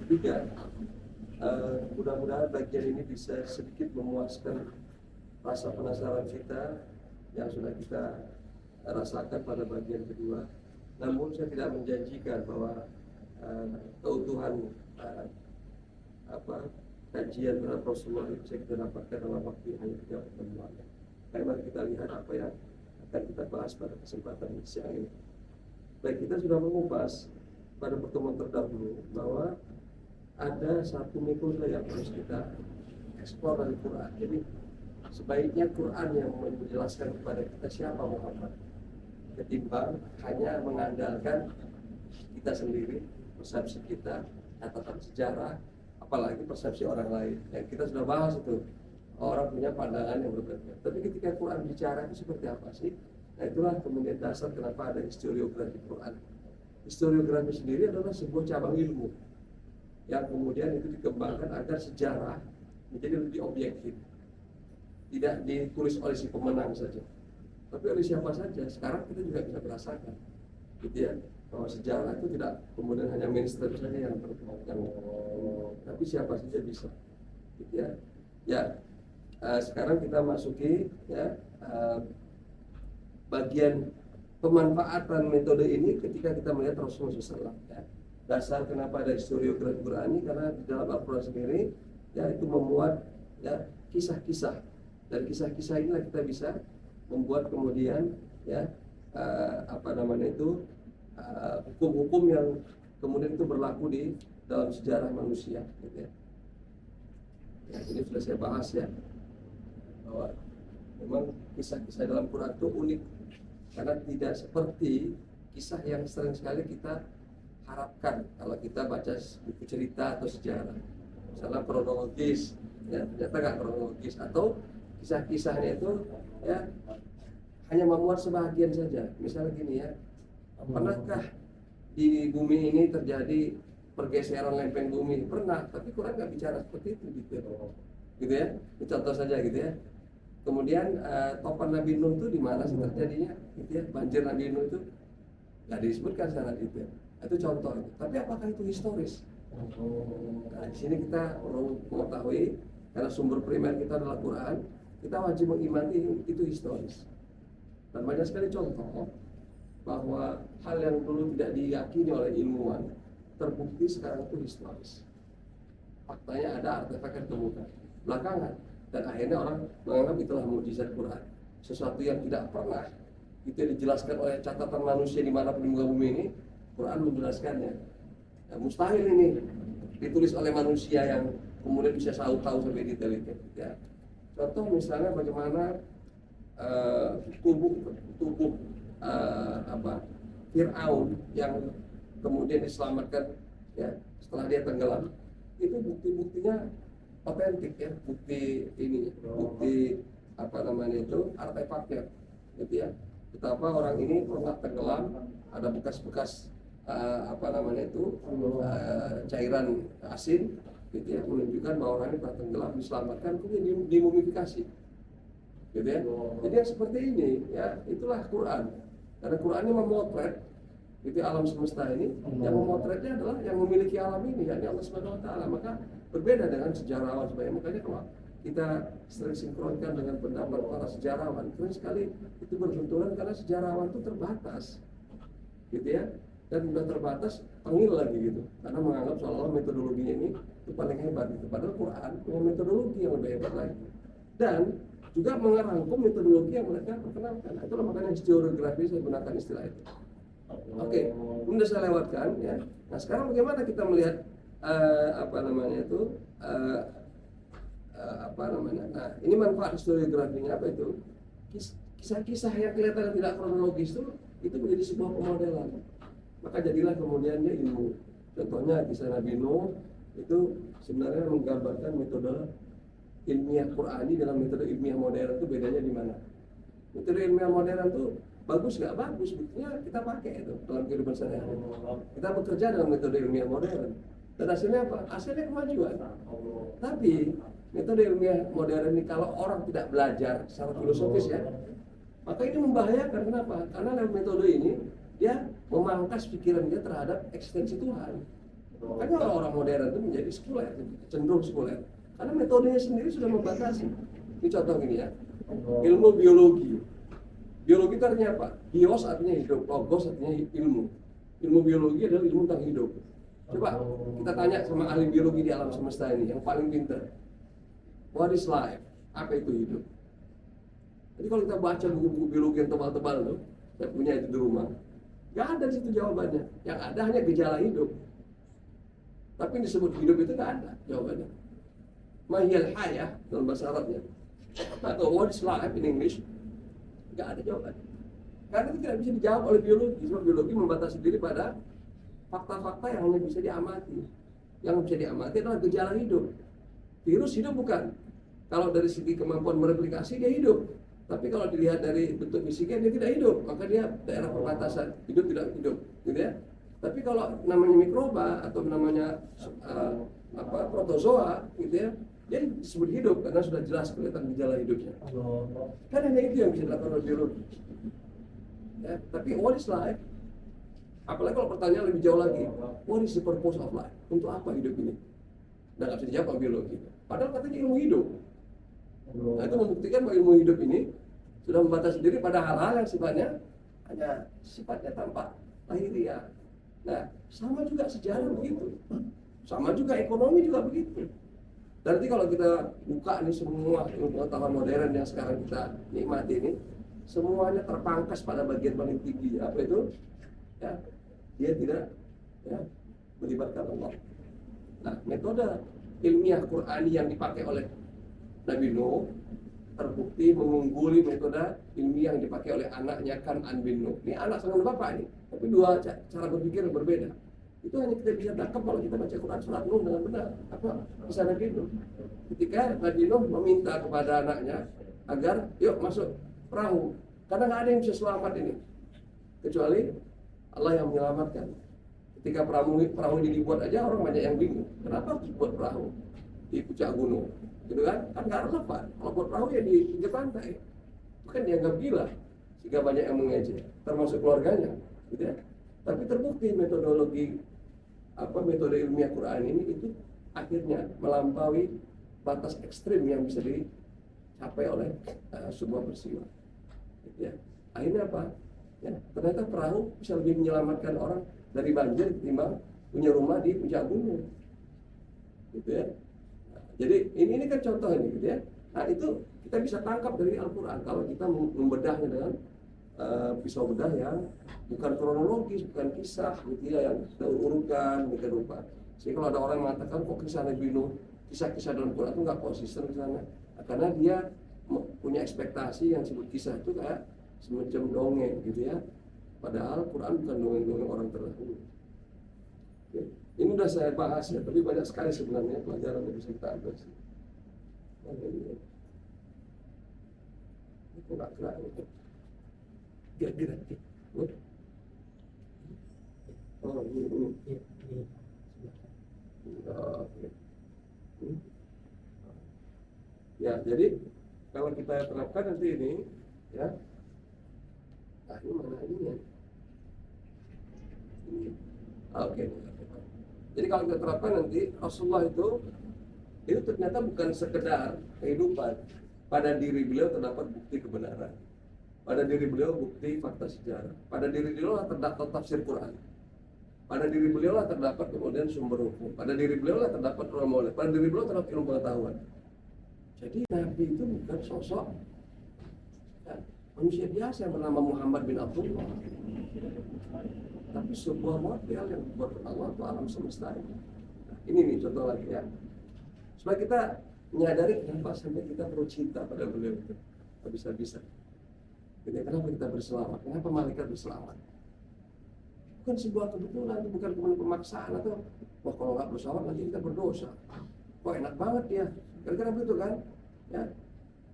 juga mudah-mudahan bagian ini bisa sedikit memuaskan rasa penasaran kita yang sudah kita rasakan pada bagian kedua. Namun saya tidak menjanjikan bahwa keutuhan kajian terhadap Rasulullah bisa kita dapatkan dalam waktu hanya 3 pertemuan. Mari kita lihat apa yang akan kita bahas pada kesempatan siang ini. Baik, kita sudah mengupas pada pertemuan terdahulu bahwa ada satu metode yang harus kita eksplor dari Quran. Jadi sebaiknya Quran yang menjelaskan kepada kita siapa Muhammad, ketimbang hanya mengandalkan kita sendiri, persepsi kita, catatan sejarah, apalagi persepsi orang lain. Yang kita sudah bahas itu, orang punya pandangan yang berbeda. Tapi ketika Quran bicara itu seperti apa sih? Nah itulah kemudian dasar kenapa ada historiografi Quran. Historiografi sendiri adalah sebuah cabang ilmu yang kemudian itu dikembangkan agar sejarah menjadi lebih objektif, tidak ditulis oleh si pemenang saja, tapi oleh siapa saja. Sekarang kita juga bisa merasakan, gitu ya, bahwa sejarah itu tidak kemudian hanya mainstream saja yang terkenal, tapi siapa saja bisa, gitu ya. Sekarang kita masuki ya bagian pemanfaatan metode ini ketika kita melihat Rasulullah SAW. Ya. Dasar kenapa ada historiografi Quran ini karena di dalam Al-Quran sendiri ya itu memuat ya kisah-kisah, dan kisah-kisah inilah kita bisa membuat kemudian ya hukum-hukum yang kemudian itu berlaku di dalam sejarah manusia, gitu ya. Ya, ini sudah saya bahas ya bahwa memang kisah-kisah dalam Quran itu unik karena tidak seperti kisah yang sering sekali kita harapkan kalau kita baca buku cerita atau sejarah, misalnya kronologis, ya ternyata nggak kronologis, atau kisah-kisahnya itu ya hanya memuat sebagian saja. Misalnya gini ya, pernahkah di bumi ini terjadi pergeseran lempeng bumi? Pernah, tapi Quran nggak bicara seperti itu, gitu ya. Ini contoh saja, gitu ya. Kemudian topan Nabi Nuh itu di mana sih terjadinya, gitu ya? Banjir Nabi Nuh itu nggak disebutkan sana, gitu ya. Itu contoh itu. Tapi apakah itu historis? Nah, di sini kita perlu mengetahui karena sumber primer kita adalah Quran, kita wajib mengimani itu historis. Dan banyak sekali contoh bahwa hal yang dulu tidak diyakini oleh ilmuwan terbukti sekarang itu historis. Faktanya ada artefak yang ditemukan belakangan, dan akhirnya orang menganggap itulah mukjizat Quran, sesuatu yang tidak pernah itu dijelaskan oleh catatan manusia dimanapun di muka bumi ini. Quran menjelaskannya. Ya, mustahil ini ditulis oleh manusia yang kemudian bisa tahu sampai detail itu. Ya. Contoh misalnya bagaimana tubuh Fir'aun yang kemudian diselamatkan ya setelah dia tenggelam, itu bukti-buktinya otentik ya, bukti artefaknya, gitu ya. Betapa orang ini pernah tenggelam, ada bekas-bekas cairan asin, gitu ya, menunjukkan bahwa orang ini pernah tenggelam, diselamatkan, kemudian dimumifikasi, gitu ya. Jadi yang seperti ini ya itulah Quran, karena Quran ini memotret gitu alam semesta ini. Yang memotretnya adalah yang memiliki alam ini, yakni Allah Subhanahu wa taala. Maka berbeda dengan sejarawan sebenarnya. Makanya kalau kita sering sinkronkan dengan pendapat para sejarawan, sering sekali itu berbenturan karena sejarawan itu terbatas, gitu ya. Dan sudah terbatas, tengil lagi gitu, karena menganggap seolah-olah metodologinya ini itu paling hebat gitu. Padahal Quran punya metodologi yang lebih hebat lagi, dan juga mengerangkum metodologi yang mereka perkenalkan. Itulah makanya historiografi saya gunakan istilah itu. Oke, sudah saya lewatkan ya. Nah sekarang bagaimana kita melihat Nah ini manfaat historiografinya apa itu? Kisah-kisah yang kelihatan tidak kronologis itu menjadi sebuah pemodelan. Maka jadilah kemudian dia ilmu. Contohnya kisah Nabi Nuh itu sebenarnya menggambarkan metode ilmiah Qurani dengan metode ilmiah modern. Itu bedanya di mana? Metode ilmiah modern itu bagus nggak bagus, buktinya kita pakai itu dalam kehidupan sehari-hari. Kita bekerja dengan metode ilmiah modern, dan hasilnya apa? Hasilnya kemajuan. Tapi metode ilmiah modern ini kalau orang tidak belajar secara filosofis ya, maka ini membahayakan. Kenapa? Karena dalam metode ini dia memangkas pikiran dia terhadap eksistensi Tuhan. Makanya orang modern itu menjadi sekuler, cenderung sekuler. Karena metodenya sendiri sudah membatasi. Ini contoh gini ya, ilmu biologi. Biologi itu artinya apa? Bios artinya hidup, logos artinya ilmu. Ilmu biologi adalah ilmu tentang hidup. Coba kita tanya sama ahli biologi di alam semesta ini, yang paling pintar. What is life? Apa itu hidup? Jadi kalau kita baca buku-buku biologi yang tebal-tebal tuh, saya punya itu di rumah, nggak ada di situ jawabannya. Yang ada hanya gejala hidup. Tapi yang disebut hidup itu nggak ada jawabannya. Mahiyal hayah dalam bahasa Arabnya, atau what is life in English, nggak ada jawabannya. Karena itu tidak bisa dijawab oleh biologi. Sebab biologi membatasi diri pada fakta-fakta yang hanya bisa diamati. Yang bisa diamati adalah gejala hidup. Virus hidup bukan. Kalau dari segi kemampuan mereplikasi dia hidup. Tapi kalau dilihat dari bentuk fisiknya dia tidak hidup. Maka dia daerah perbatasan hidup tidak hidup, gitu ya. Tapi kalau namanya mikroba atau namanya protozoa, gitu ya, dia disebut hidup karena sudah jelas kelihatan gejala hidupnya. Kan hanya itu yang bisa dilakukan oleh biologi. Ya, tapi what is life? Apalagi kalau pertanyaan lebih jauh lagi, what is the purpose of life? Untuk apa hidup ini? Dan nggak bisa dijawab biologi. Padahal katanya ilmu hidup. Nah, itu membuktikan bahwa ilmu hidup ini sudah membatasi diri pada hal-hal yang sifatnya hanya sifatnya tampak lahiriah. Nah, sama juga sejarah begitu. Sama juga ekonomi juga begitu. Dan nanti kalau kita buka nih semua ilmu pengetahuan modern yang sekarang kita nikmati ini, semuanya terpangkas pada bagian paling tinggi. Apa itu? Ya, dia tidak ya, melibatkan Allah. Nah, metode ilmiah Qur'ani yang dipakai oleh Nabi Nuh terbukti mengungguli metode ilmiah yang dipakai oleh anaknya Kan'an bin Nuh. Ini anak sama bapak ini, tapi dua cara berpikir yang berbeda. Itu hanya kita bisa tangkap kalau kita baca Quran surat Nuh dengan benar. Apa kisah Nabi Nuh? Ketika Nabi Nuh meminta kepada anaknya agar yuk masuk perahu, karena nggak ada yang bisa selamat ini kecuali Allah yang menyelamatkan. Ketika perahu ini dibuat aja orang banyak yang bingung. Kenapa harus buat perahu di puncak gunung? Gitu kan? Kan nggak relevan. Kalau buat perahu ya di pinggir pantai. Bukan dianggap gila. Sehingga banyak yang mengejek, termasuk keluarganya. Gitu ya. Tapi terbukti metode ilmiah Quran ini itu akhirnya melampaui batas ekstrim yang bisa dicapai oleh sebuah peristiwa. Gitu ya. Akhirnya apa? Ya, ternyata perahu bisa lebih menyelamatkan orang dari banjir ketimbang punya rumah di puncak gunung, gitu ya. Nah, jadi ini kan contoh ini, gitu ya. Nah itu kita bisa tangkap dari Al-Quran kalau kita membedahnya dengan pisau bedah yang bukan kronologis, bukan kisah, gitu ya, yang diurutkan, bukan rupa. Sehingga kalau ada orang mengatakan kok kisah Nabi Nuh, kisah-kisah dalam Quran itu nggak konsisten ke sana, karena dia punya ekspektasi yang disebut kisah itu kayak semacam dongeng, gitu ya. Padahal Quran bukan dongeng-dongeng orang terdahulu. Oke. Ini sudah saya bahas ya, tapi banyak sekali sebenarnya pelajaran yang bisa kita ambil. Ini kok nggak gerak itu? Gerak-gerak. Oh ini. Oke. Ya, jadi kalau kita terapkan nanti ini, ya. Ini mana ini ya? Oke. Jadi kalau kita terapkan nanti Rasulullah itu ternyata bukan sekedar kehidupan. Pada diri beliau terdapat bukti kebenaran. Pada diri beliau bukti fakta sejarah. Pada diri beliau lah terdapat tafsir Quran. Pada diri beliau lah terdapat kemudian sumber hukum. Pada diri beliau lah terdapat role model. Pada diri beliau terdapat ilmu pengetahuan. Jadi Nabi itu bukan sosok manusia biasa yang bernama Muhammad bin Abdullah, tapi sebuah model yang dibuat Allah untuk alam semesta ini. Nah, ini nih contoh lagi ya, supaya kita menyadari kenapa sampai kita perlu cinta pada beliau itu bisa-bisa. Kenapa kita berselawat? Kenapa malaikat berselawat? Bukan sebuah kebetulan, bukan kemudian pemaksaan atau wah kalau nggak berselawat nanti kita berdosa. Wah enak banget ya, kira-kira begitu kan? Ya.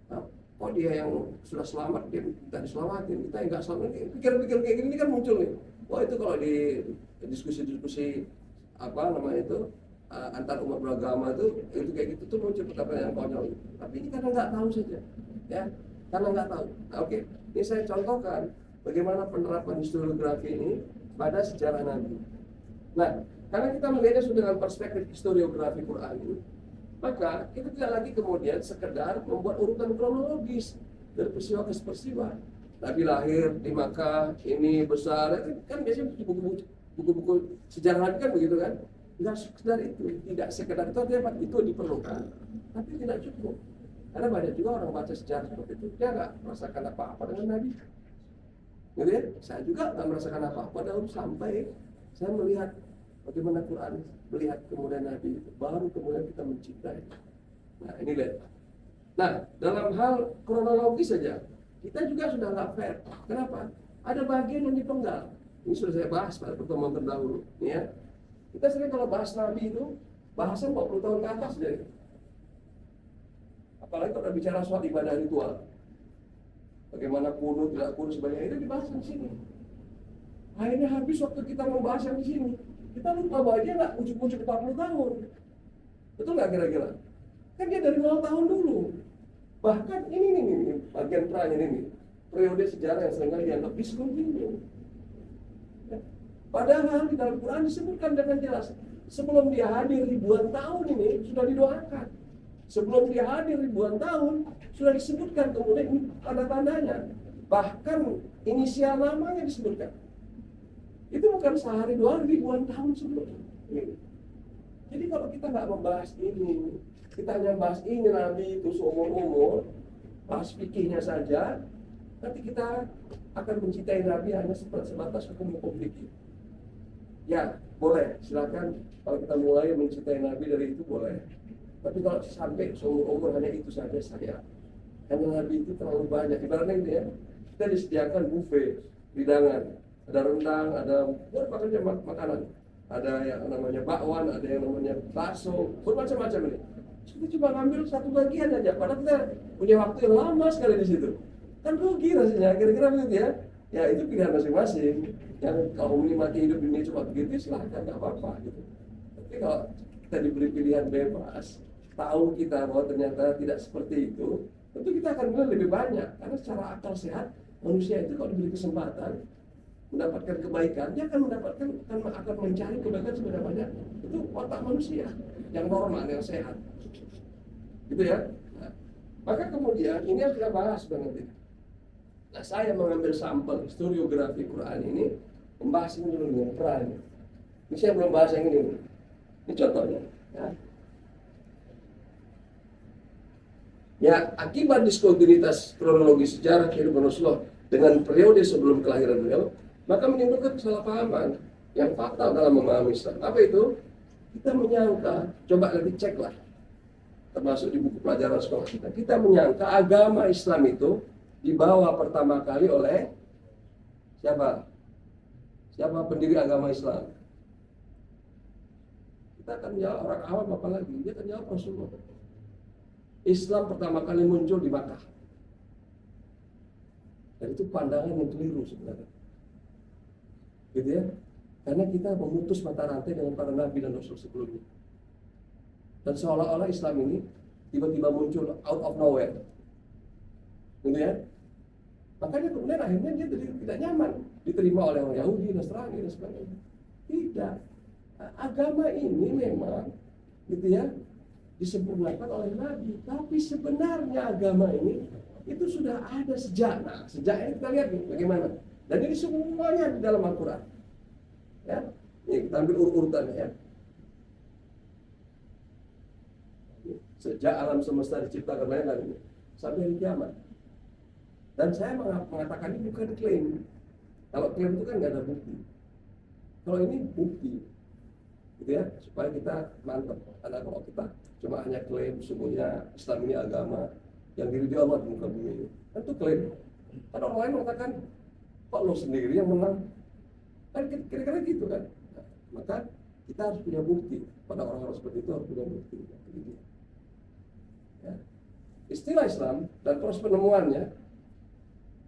Nah, kok dia yang sudah selamat dia kita diselamatin, kita yang nggak selamat, pikir-pikir kayak gini kan muncul nih. Wah itu kalau di diskusi-diskusi antar umat beragama itu kayak gitu tuh muncul pertanyaan yang konyol. Tapi ini karena nggak tahu saja, ya, karena nggak tahu. Nah, oke, ini saya contohkan bagaimana penerapan historiografi ini pada sejarah Nabi. Nah, Karena kita melihatnya sudah dengan perspektif historiografi Quran, maka kita tidak lagi kemudian sekedar membuat urutan kronologis dari peristiwa ke peristiwa. Nabi lahir di Makkah, ini besar, kan biasanya buku-buku sejarah kan begitu kan? Tidak sekedar itu, tidak sekedar itu, artinya itu diperlukan, tapi tidak cukup. Karena banyak juga orang baca sejarah seperti itu, dia nggak merasakan apa-apa dengan Nabi. Gitu ya? Saya juga nggak merasakan apa-apa, sampai saya melihat bagaimana Quran melihat kemudian Nabi itu, baru kemudian kita mencintai. Nah ini lihat. Nah dalam hal kronologis saja, kita juga sudah nggak fair. Kenapa? Ada bagian yang dipenggal. Ini sudah saya bahas pada pertemuan terdahulu. Ya. Kita sering kalau bahas Nabi itu, bahasan 40 tahun ke atas dari. Apalagi kalau bicara soal ibadah ritual. Bagaimana kunut, tidak kunut, sebagainya, itu dibahas di sini. Akhirnya habis waktu kita membahas yang di sini. Kita lupa bahwa dia nggak ujuk-ujuk 40 tahun. Betul nggak kira-kira? Kan dia dari 0 tahun dulu. Bahkan ini bagian terakhir ini, periode sejarah yang seringkali dianggap discontinue. Ya. Padahal di dalam Quran disebutkan dengan jelas, sebelum dia hadir ribuan tahun ini sudah didoakan. Sebelum dia hadir ribuan tahun sudah disebutkan kemudian ini tanda-tandanya. Bahkan inisial namanya disebutkan. Itu bukan sehari dua hari, ribuan tahun sebelumnya. Jadi kalau kita nggak membahas ini, kita hanya bahas ini Nabi itu seumur-umur, bahas fikihnya saja, nanti kita akan mencintai Nabi hanya sebatas hukum-hukum fikih. Ya, boleh, silakan kalau kita mulai mencintai Nabi dari itu boleh. Tapi kalau sampai seumur-umur hanya itu saja saya, karena Nabi itu terlalu banyak. Ibaratnya gitu ya, kita disediakan buffet, hidangan, ada rendang, ada berbagai macam makanan, ada yang namanya bakwan, ada yang namanya bakso, bermacam-macam ini. Kita cuma ngambil satu bagian aja, padahal kita punya waktu yang lama sekali di situ. Kan rugi rasanya, kira-kira begitu ya. Ya itu pilihan masing-masing. Yang kalau menikmati hidup ini cuma begitu, silahkan, nggak apa-apa gitu. Tapi kalau kita diberi pilihan bebas, tahu kita bahwa ternyata tidak seperti itu, tentu kita akan bilang lebih banyak. Karena secara akal sehat, manusia itu kalau diberi kesempatan mendapatkan kebaikan, dia akan mencari kebaikan sebanyak-banyak. Itu otak manusia yang normal, yang sehat. Gitu ya. Nah, maka kemudian ini yang kita bahas nanti. Nah, saya mengambil sampel historiografi Quran ini, membahas ini dulu dengan peran. Ini saya belum bahas yang ini. Ini contohnya. Ya, akibat diskontinuitas kronologi sejarah kehidupan Rasulullah dengan periode sebelum kelahiran beliau, maka menimbulkan kesalahpahaman yang fatal dalam memahami Islam. Apa itu? Kita menyangka, coba nanti ceklah, termasuk di buku pelajaran sekolah kita. Kita menyangka agama Islam itu dibawa pertama kali oleh siapa? Siapa pendiri agama Islam? Kita akan jawab orang awam apalagi, dia akan jawab Rasulullah. Islam pertama kali muncul di Makkah. Dan itu pandangan yang keliru sebenarnya. Gitu ya. Karena kita memutus mata rantai dengan para nabi dan rasul sebelumnya. Dan seolah-olah Islam ini tiba-tiba muncul out of nowhere. Gitu ya. Makanya kemudian akhirnya dia tidak nyaman diterima oleh orang Yahudi, Nasrani dan sebagainya. Tidak. Agama ini memang gitu ya disempurnakan oleh Nabi. Tapi sebenarnya agama ini itu sudah ada sejak. Nah, sejak ini kita lihat nih bagaimana. Dan ini semuanya di dalam Al-Quran. Ya, ini kita ambil urutannya ya. Sejak alam semesta diciptakan lain-lain sampai hari kiamat. Dan saya mengatakan ini bukan klaim. Kalau klaim itu kan nggak ada bukti. Kalau ini bukti, gitu ya, supaya kita mantap. Karena kalau kita cuma hanya klaim sesungguhnya Islam ini agama yang diri Allah di muka bumi ini, kan itu klaim. Kan orang lain mengatakan, kok lo sendiri yang menang? Kan kira-kira gitu kan. Nah, maka kita harus punya bukti. Pada orang-orang seperti itu harus punya bukti. Ya. Istilah Islam dan proses penemuannya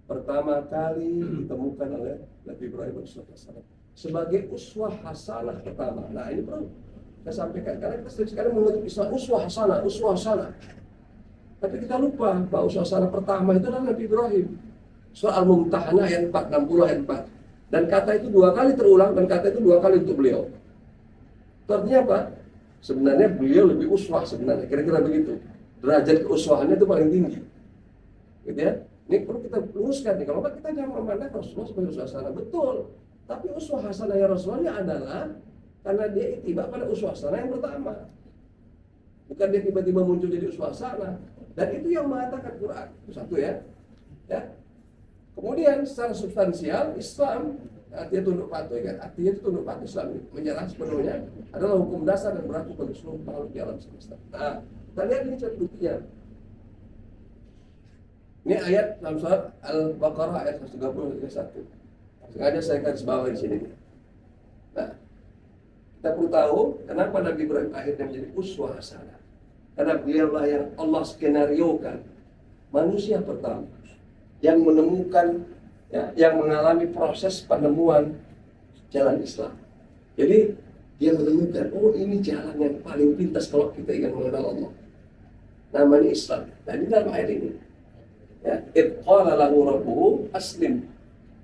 pertama kali ditemukan oleh Nabi Ibrahim AS sebagai uswah hasanah pertama. Nah ini perlu saya sampaikan karena kita sekarang mengenai istilah uswah hasanah. Tapi kita lupa bahwa uswah hasanah pertama itu adalah Nabi Ibrahim. Surah Al-Mumtahanah ayat 4, 60 ayat 4. Dan kata itu 2 kali terulang dan kata itu 2 kali untuk beliau. Itu artinya apa? Sebenarnya beliau lebih uswah sebenarnya, kira-kira begitu. Derajat keuswahannya itu paling tinggi. Gitu ya. Ini perlu kita luruskan nih. Kalau kita jangan memandang Rasulullah sebagai uswah hasanah, betul. Tapi uswah hasanah yang Rasulullah adalah karena dia tiba pada uswah hasanah yang pertama. Bukan dia tiba-tiba muncul jadi uswah hasanah. Dan itu yang mengatakan Quran. Itu satu ya. Ya. Kemudian secara substansial Islam artinya tunduk patuh kan, artinya itu tunduk patuh Islam menyerah sepenuhnya adalah hukum dasar dan berlaku bagi seluruh makhluk di alam semesta. Nah, kita lihat ini contoh buktinya. Ini ayat dalam surat Al-Baqarah ayat 131. Sengaja saya garis bawah di sini. Nah, kita perlu tahu kenapa Nabi Ibrahim akhirnya menjadi uswah hasanah. Karena beliaulah yang Allah skenariokan manusia pertama yang menemukan, ya, yang mengalami proses penemuan jalan Islam. Jadi dia menemukan, oh ini jalan yang paling pintas kalau kita ingin mengenal Allah. Namanya Islam. Nah ini dalam ayat ini. Ya, idh qala lahu rabbuhu aslim.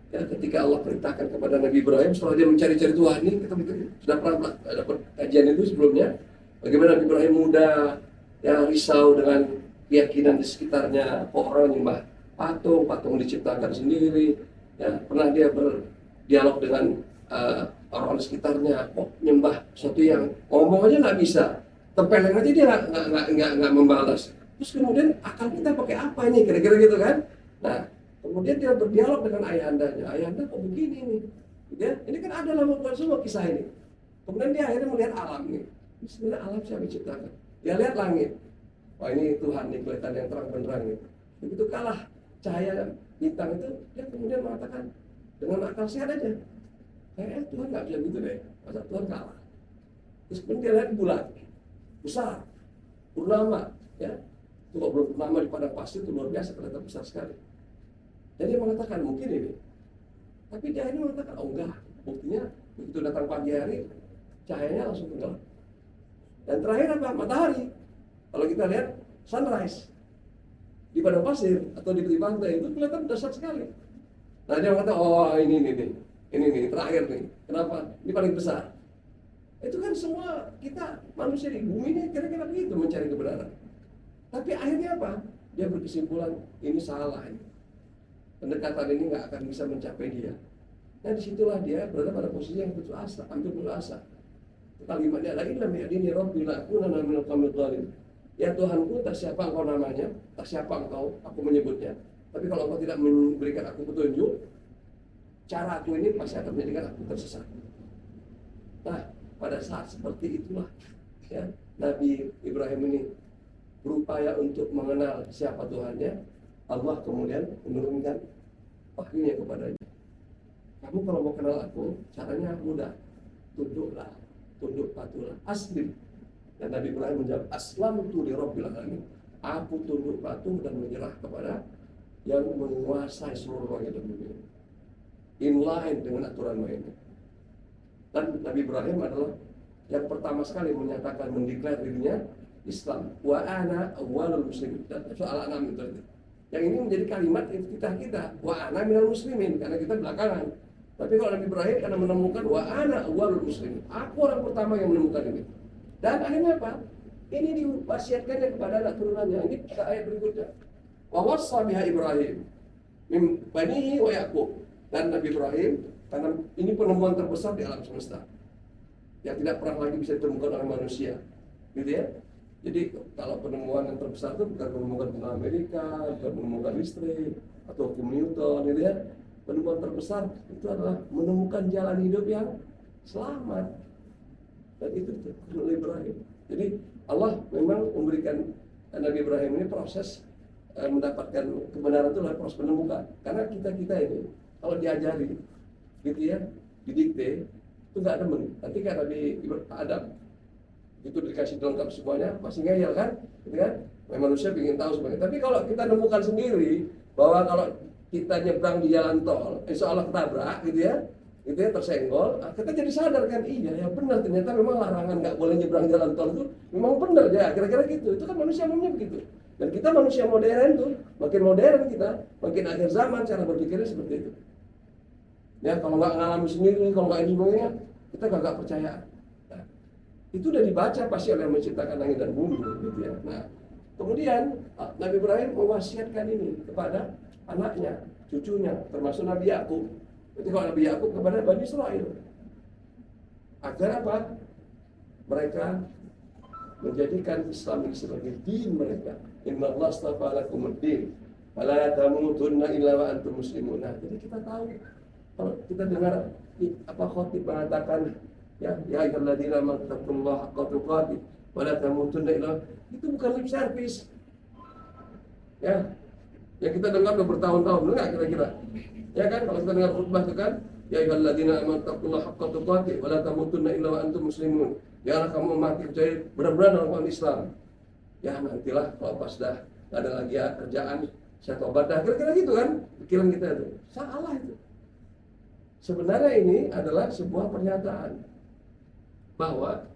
Ya, ketika Allah perintahkan kepada Nabi Ibrahim setelah dia mencari-cari Tuhan, ini kita sudah pernah dapat kajian itu sebelumnya. Bagaimana Nabi Ibrahim muda, ya risau dengan keyakinan di sekitarnya, orang nyembah patung diciptakan sendiri. Ya, pernah dia berdialog dengan orang-orang sekitarnya, kok nyembah sesuatu yang ngomong aja nggak bisa, tempeleng aja dia nggak membalas. Terus kemudian akal kita pakai apa ini, kira-kira gitu kan? Nah, kemudian dia berdialog dengan ayahandanya. Ayahanda kok begini nih? Ya, ini kan ada dalam semua kisah ini. Kemudian dia akhirnya melihat alam nih. Ini sebenarnya alam siapa yang ciptakan? Dia lihat langit. Wah ini Tuhan nih, kelihatan yang terang benderang nih. Begitu kalah cahaya bintang itu, dia kemudian mengatakan dengan akal sehat aja, kayaknya Tuhan nggak bisa gitu deh, masa Tuhan kalah. Terus kemudian dia lihat bulan besar, purnama, ya, itu kok belum purnama di padang pasir itu luar biasa, kelihatan besar sekali. Jadi dia mengatakan mungkin ini, tapi dia ini mengatakan oh enggak, buktinya begitu datang pagi hari cahayanya langsung tenggelam. Dan terakhir apa? Matahari. Kalau kita lihat sunrise di padang pasir atau di tepi pantai itu kelihatan dahsyat sekali. Nah dia mengatakan oh ini terakhir nih. Kenapa? Ini paling besar. Itu kan semua kita manusia di bumi ini kira-kira begitu mencari kebenaran. Tapi akhirnya apa? Dia berkesimpulan ini salah ini. Pendekatan ini nggak akan bisa mencapai dia. Nah disitulah dia berada pada posisi yang putus asa, hampir putus asa. Kalimatnya lagi lam yahdini rabbi la akunanna minal qawmidh dhalimin. Ya Tuhanku, tak siapa engkau namanya, tak siapa engkau, aku menyebutnya. Tapi kalau engkau tidak memberikan aku petunjuk, cara aku ini pasti akan menjadikan aku tersesat. Nah, pada saat seperti itulah, ya, Nabi Ibrahim ini berupaya untuk mengenal siapa Tuhannya. Allah kemudian menurunkan wahyunya kepadanya. Kamu kalau mau kenal aku, caranya mudah. Tunduklah, tunduk patuhlah, aslim. Dan Nabi Ibrahim menjawab, aslamtu li rabbil alamin. Aku tunduk patuh dan menyerah kepada yang menguasai seluruh langit dan bumi. Inline dengan aturan mainnya. Dan Nabi Ibrahim adalah yang pertama sekali menyatakan mendeklar dirinya Islam. Wa ana awwalul muslimin. Dan soal Al-An'am itu. Yang ini menjadi kalimat iftitah kita. Wa ana minal muslimin, karena kita belakangan. Tapi kalau Nabi Ibrahim karena menemukan wa ana awwalul muslimin. Aku orang pertama yang menemukan ini. Dan akhirnya apa? Ini diwasiatkannya kepada anak turunannya. Ini pada ayat berikutnya. Wa wassa biha Ibrahim min banihi wa Yaqub. Dan Nabi Ibrahim, karena ini penemuan terbesar di alam semesta yang tidak pernah lagi bisa ditemukan oleh manusia, gitu ya. Jadi kalau penemuan yang terbesar itu bukan menemukan benua Amerika, bukan menemukan listrik atau hukum Newton, gitu ya. Penemuan terbesar itu adalah menemukan jalan hidup yang selamat. Dan itu oleh Ibrahim. Jadi Allah memang memberikan Nabi Ibrahim ini proses mendapatkan kebenaran itu adalah proses penemukan. Karena kita ini kalau diajari, gitu ya, didikte, itu nggak demen. Nanti kan Nabi Adam itu dikasih lengkap semuanya, masih ngeyel kan, gitu kan? Manusia ingin tahu semuanya. Tapi kalau kita nemukan sendiri bahwa kalau kita nyebrang di jalan tol, insya Allah ketabrak, gitu ya, tersenggol, kita jadi sadar kan, iya ya benar, ternyata memang larangan nggak boleh nyebrang jalan tol itu memang benar ya, kira-kira gitu. Itu kan manusia umumnya begitu. Dan kita manusia modern tuh, makin modern kita, makin akhir zaman cara berpikirnya seperti itu. Ya kalau nggak ngalami sendiri, kalau nggak ini semuanya, kita nggak percaya. Nah, Itu udah dibaca pasti oleh yang menciptakan langit dan bumi, gitu ya. Nah, kemudian Nabi Ibrahim mewasiatkan ini kepada anaknya, cucunya, termasuk Nabi Yakub. Ketika Nabi Yakub kepada Bani Israel, agar apa? Mereka menjadikan Islam ini sebagai din mereka. Inna Allah astafa lakumuddin fala tamutunna illa wa antum muslimun. Nah, jadi kita tahu, kalau kita dengar apa khotib mengatakan ya ayyuhalladzina amanu taqullaha haqqa tuqatih wa la tamutunna illa, itu bukan lip service. Ya. Yang kita dengar udah bertahun-tahun, enggak kira-kira? Ya kan, kalau kita dengar khutbah itu kan, ya ayyuhalladzina amanu taqullaha haqqa tuqatih wa la tamutunna illa wa antum muslimun. Ya, kamu mati percaya benar-benar dalam agama Islam. Ya, nantilah kalau pas dah nggak ada lagi kerjaan, saya tobat dah. Kira-kira gitu kan pikiran kita itu. Salah itu. Sebenarnya ini adalah sebuah pernyataan bahwa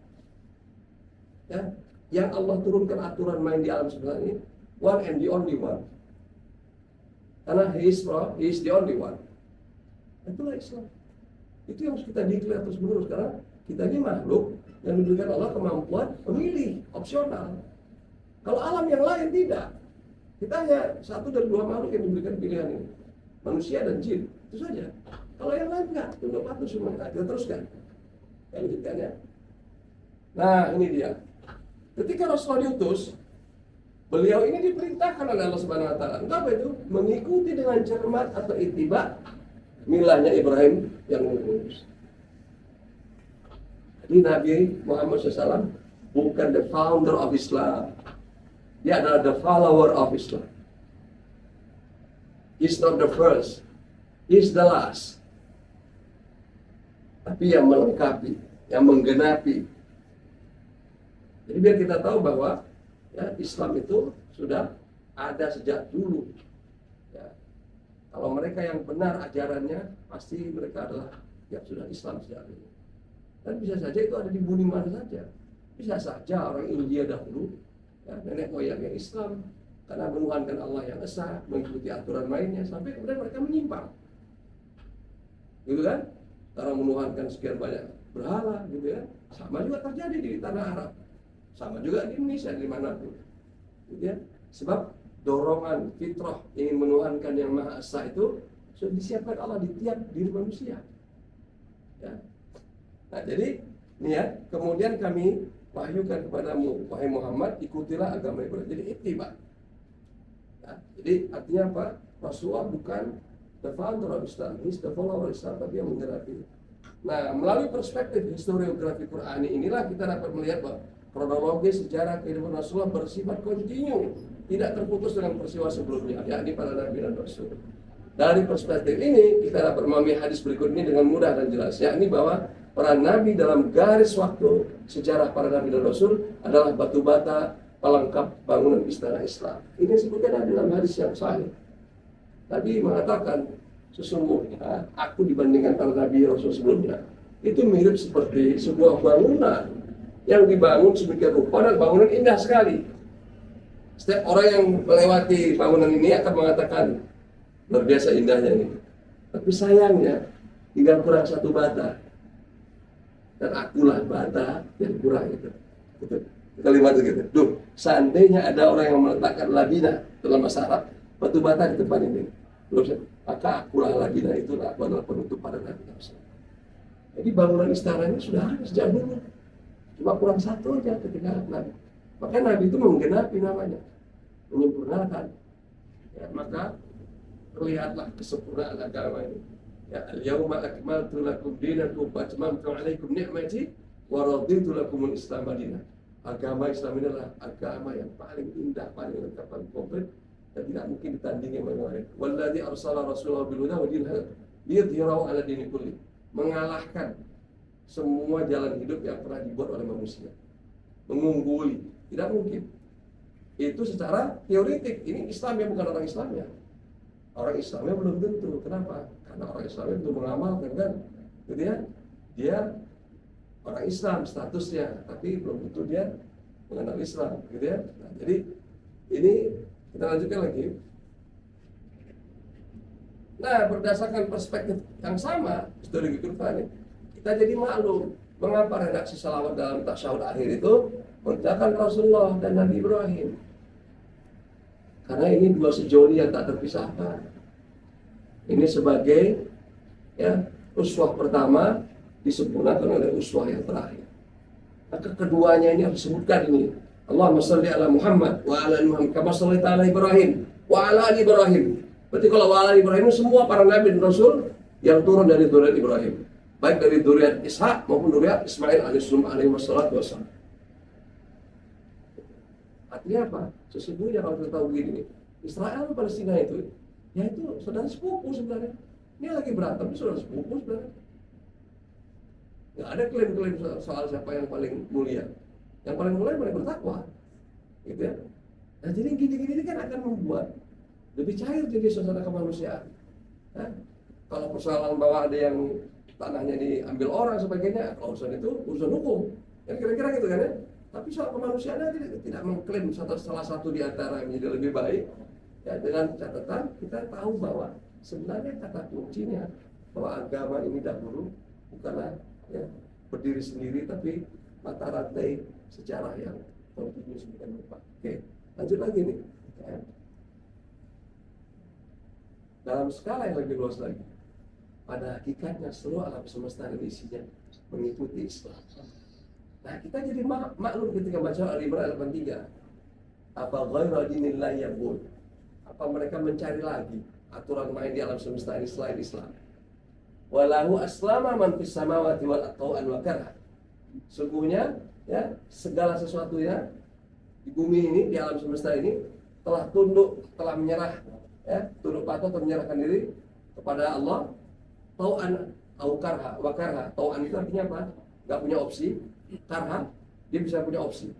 ya, yang Allah turunkan aturan main di alam semesta ini one and the only one. Karena He is the only one. Itulah Islam. Itu yang harus kita declare terus menerus, karena kita ini makhluk yang diberikan Allah kemampuan memilih, opsional. Kalau alam yang lain tidak. Kita hanya satu dari dua makhluk yang diberikan pilihan ini, manusia dan jin, itu saja. Kalau yang lain enggak, tunduk patuh semua. Kita teruskan, kita lanjutkan ya. Nah, ini dia. Ketika Rasulullah diutus, beliau ini diperintahkan oleh Allah Subhanahu Wa Taala. Apa itu? Mengikuti dengan cermat atau ittiba milahnya Ibrahim yang lurus. Jadi Nabi Muhammad SAW bukan the founder of Islam. Dia adalah the follower of Islam. He's not the first. He's the last. Tapi yang melengkapi, yang menggenapi. Jadi biar kita tahu bahwa ya, Islam itu sudah ada sejak dulu. Ya. Kalau mereka yang benar ajarannya, pasti mereka adalah yang sudah Islam sejak dulu. Dan bisa saja itu ada di bumi mana saja. Bisa saja orang India dahulu, ya, nenek moyangnya Islam, karena menuhankan Allah yang esa, mengikuti aturan mainnya, sampai kemudian mereka menyimpang. Gitu kan? Karena menuhankan sekian banyak berhala, gitu ya. Sama juga terjadi di tanah Arab. Sama juga di Indonesia, di manapun. Gitu ya. Sebab dorongan fitrah ingin menuhankan yang Maha Esa itu sudah disiapkan Allah di tiap diri manusia. Ya. Nah, jadi ini ya, kemudian kami wahyukan kepadamu, wahai Muhammad, ikutilah agama Ibrahim. Jadi ittiba. Ya, jadi artinya apa? Rasulullah bukan the founder of Islam, he's the follower of Islam, tapi yang menyerapi. Nah, melalui perspektif historiografi Qur'ani inilah kita dapat melihat bahwa kronologi sejarah kehidupan Rasulullah bersifat kontinu, tidak terputus dengan peristiwa sebelumnya, yakni para nabi dan rasul. Dari perspektif ini kita dapat memahami hadis berikut ini dengan mudah dan jelas, yakni bahwa para nabi dalam garis waktu sejarah para nabi dan rasul adalah batu bata pelengkap bangunan istana Islam. Ini disebutkan dalam hadis yang sahih. Nabi mengatakan, sesungguhnya aku dibandingkan para nabi rasul sebelumnya itu mirip seperti sebuah bangunan yang dibangun sedemikian rupa dan bangunan indah sekali. Setiap orang yang melewati bangunan ini akan mengatakan luar biasa indahnya ini. Tapi sayangnya tinggal kurang satu bata. Dan akulah bata yang kurang itu. Kalimat itu gitu. Duh, seandainya ada orang yang meletakkan labina dalam bahasa Arab, batu bata di depan ini, maka akulah labina itu adalah penutup pada nabi. Jadi bangunan istana ini sudah ada sejak dulu. Cuma kurang satu aja ketika Nabi. Maka Nabi itu menggenapi namanya, menyempurnakan. Ya, maka terlihatlah kesempurnaan agama ini. Ya, al-yawma akmaltu lakum dinakum wa atmamtu 'alaikum ni'mati wa raditu lakumul Islam madinah. Agama Islam ini adalah agama yang paling indah, paling lengkap, paling komplit dan tidak mungkin ditandingi oleh yang lain. Walladzi arsala rasulahu bil huda wa dinil haq liyudhhirahu 'ala dini kulli. Mengalahkan semua jalan hidup yang pernah dibuat oleh manusia. Mengungguli, tidak mungkin. Itu secara teoretik. Ini Islamnya, bukan orang Islamnya. Orang Islamnya belum tentu. Kenapa? Karena orang Islamnya itu mengamalkan kan, gitu ya. Dia orang Islam statusnya, tapi belum tentu dia mengenal Islam, gitu ya. Nah, jadi ini kita lanjutkan lagi. Nah, berdasarkan perspektif yang sama, studi Qur'an, kita jadi maklum Mengapa redaksi salawat dalam tasyahud akhir itu mengerjakan Rasulullah dan Nabi Ibrahim? Karena ini dua sejoli yang tak terpisahkan. Ini sebagai uswah pertama disempurnakan oleh uswah yang terakhir. Maka keduanya ini harus disebutkan ini. Allahumma shalli ala Muhammad wa ala ali Muhammad kama shallaita ala Ibrahim wa ala ali Ibrahim. Berarti kalau wa ala ali Ibrahim semua para nabi dan rasul yang turun dari zuriat Ibrahim, baik dari zuriat Ishak maupun zuriat Ismail alaihi wassalam. Artinya apa? Sesungguhnya kalau kita tahu begini, Israel dan Palestina itu saudara sepupu sebenarnya. Ini lagi berantem, saudara sepupu sebenarnya. Nggak ada klaim-klaim soal siapa yang paling mulia. Yang paling mulia yang paling bertakwa, gitu ya. Nah jadi gini-gini kan akan membuat lebih cair jadi suasana kemanusiaan. Nah, kalau persoalan bahwa ada yang tanahnya diambil orang sebagainya, kalau urusan itu urusan hukum, ya kira-kira gitu kan ya. Tapi soal kemanusiaan tidak mengklaim salah satu di antara yang menjadi lebih baik. Ya dengan catatan kita tahu bahwa sebenarnya kata kuncinya bahwa agama ini dahulu bukanlah berdiri sendiri tapi mata rantai sejarah yang kontinu sedemikian rupa. Oke, lanjut lagi nih. Ya. Dalam skala yang lebih luas lagi, pada hakikatnya seluruh alam semesta dan isinya mengikuti Islam. Nah kita jadi maklum ketika baca Al-Imran ayat 3. Apa ghairu dinillah yabun? Apa mereka mencari lagi aturan main di alam semesta ini selain Islam? Walahu aslama man fis samawati wal ardhi wa karha. Sungguhnya segala sesuatunya di bumi ini, di alam semesta ini telah tunduk, telah menyerah, tunduk patuh atau menyerahkan diri kepada Allah. Tau'an au karha, wa karha. Tau'an itu artinya apa? Gak punya opsi. Karha, dia bisa punya opsi.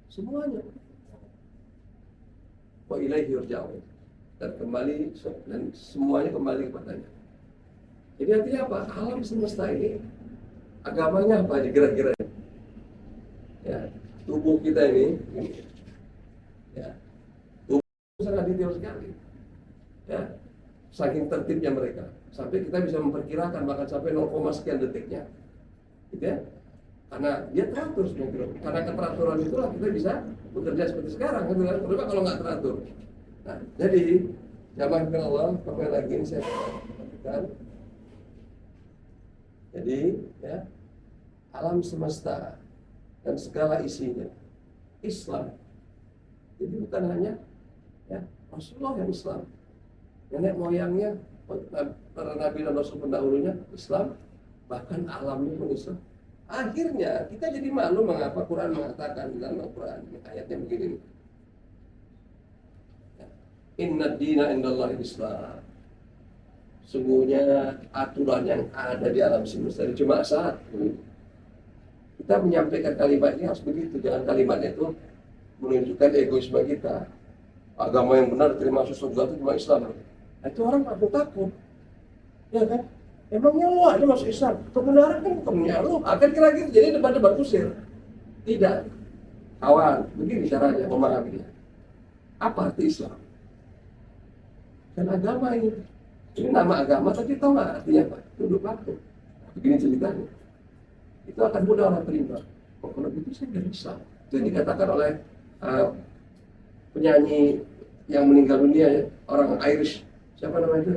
Semuanya. Wa ilaihi yurja'un. Dan semuanya kembali kepadanya. Jadi artinya apa? Alam semesta ini agamanya apa aja kira-kira? Ya, tubuh kita ini tubuh sangat detail sekali. Ya, saking tertibnya mereka. Sampai kita bisa memperkirakan bahkan sampai 0, sekian detiknya. Gitu ya. Karena dia teratur sebenarnya. Karena keteraturan itulah kita bisa bekerja seperti sekarang gitu kan. Kenapa kalau nggak teratur? Nah, jadi jamaah Allah, kembali lagi ini saya katakan. Jadi alam semesta dan segala isinya Islam. Jadi bukan hanya Rasulullah yang Islam, nenek moyangnya para nabi dan rasul pendahulunya Islam, bahkan alamnya pun Islam. Akhirnya kita jadi maklum mengapa Quran mengatakan dalam Al-Quran ayatnya begini. Inna dina indallahi Islam. Sungguhnya aturan yang ada di alam semesta cuma satu. Kita menyampaikan kalimat ini harus begitu. Jangan kalimatnya itu menunjukkan egoisme kita. Agama yang benar terima surga itu cuma Islam. Nah, itu orang takut. Ya kan? Emangnya lu aja masuk Islam? Kebenaran kan bukannya lu. Akan kira gitu. Jadi debat-debat kusir. Tidak. Kawan, begini caranya memahaminya. Apa arti Islam? Dan agama ini. Ini nama agama, tapi tahu nggak artinya apa? Tunduk patuh. Begini ceritanya. Itu akan mudah orang terima. Oh, kalau gitu saya dari Islam. Itu yang dikatakan oleh penyanyi yang meninggal dunia, orang Irish. Siapa namanya itu?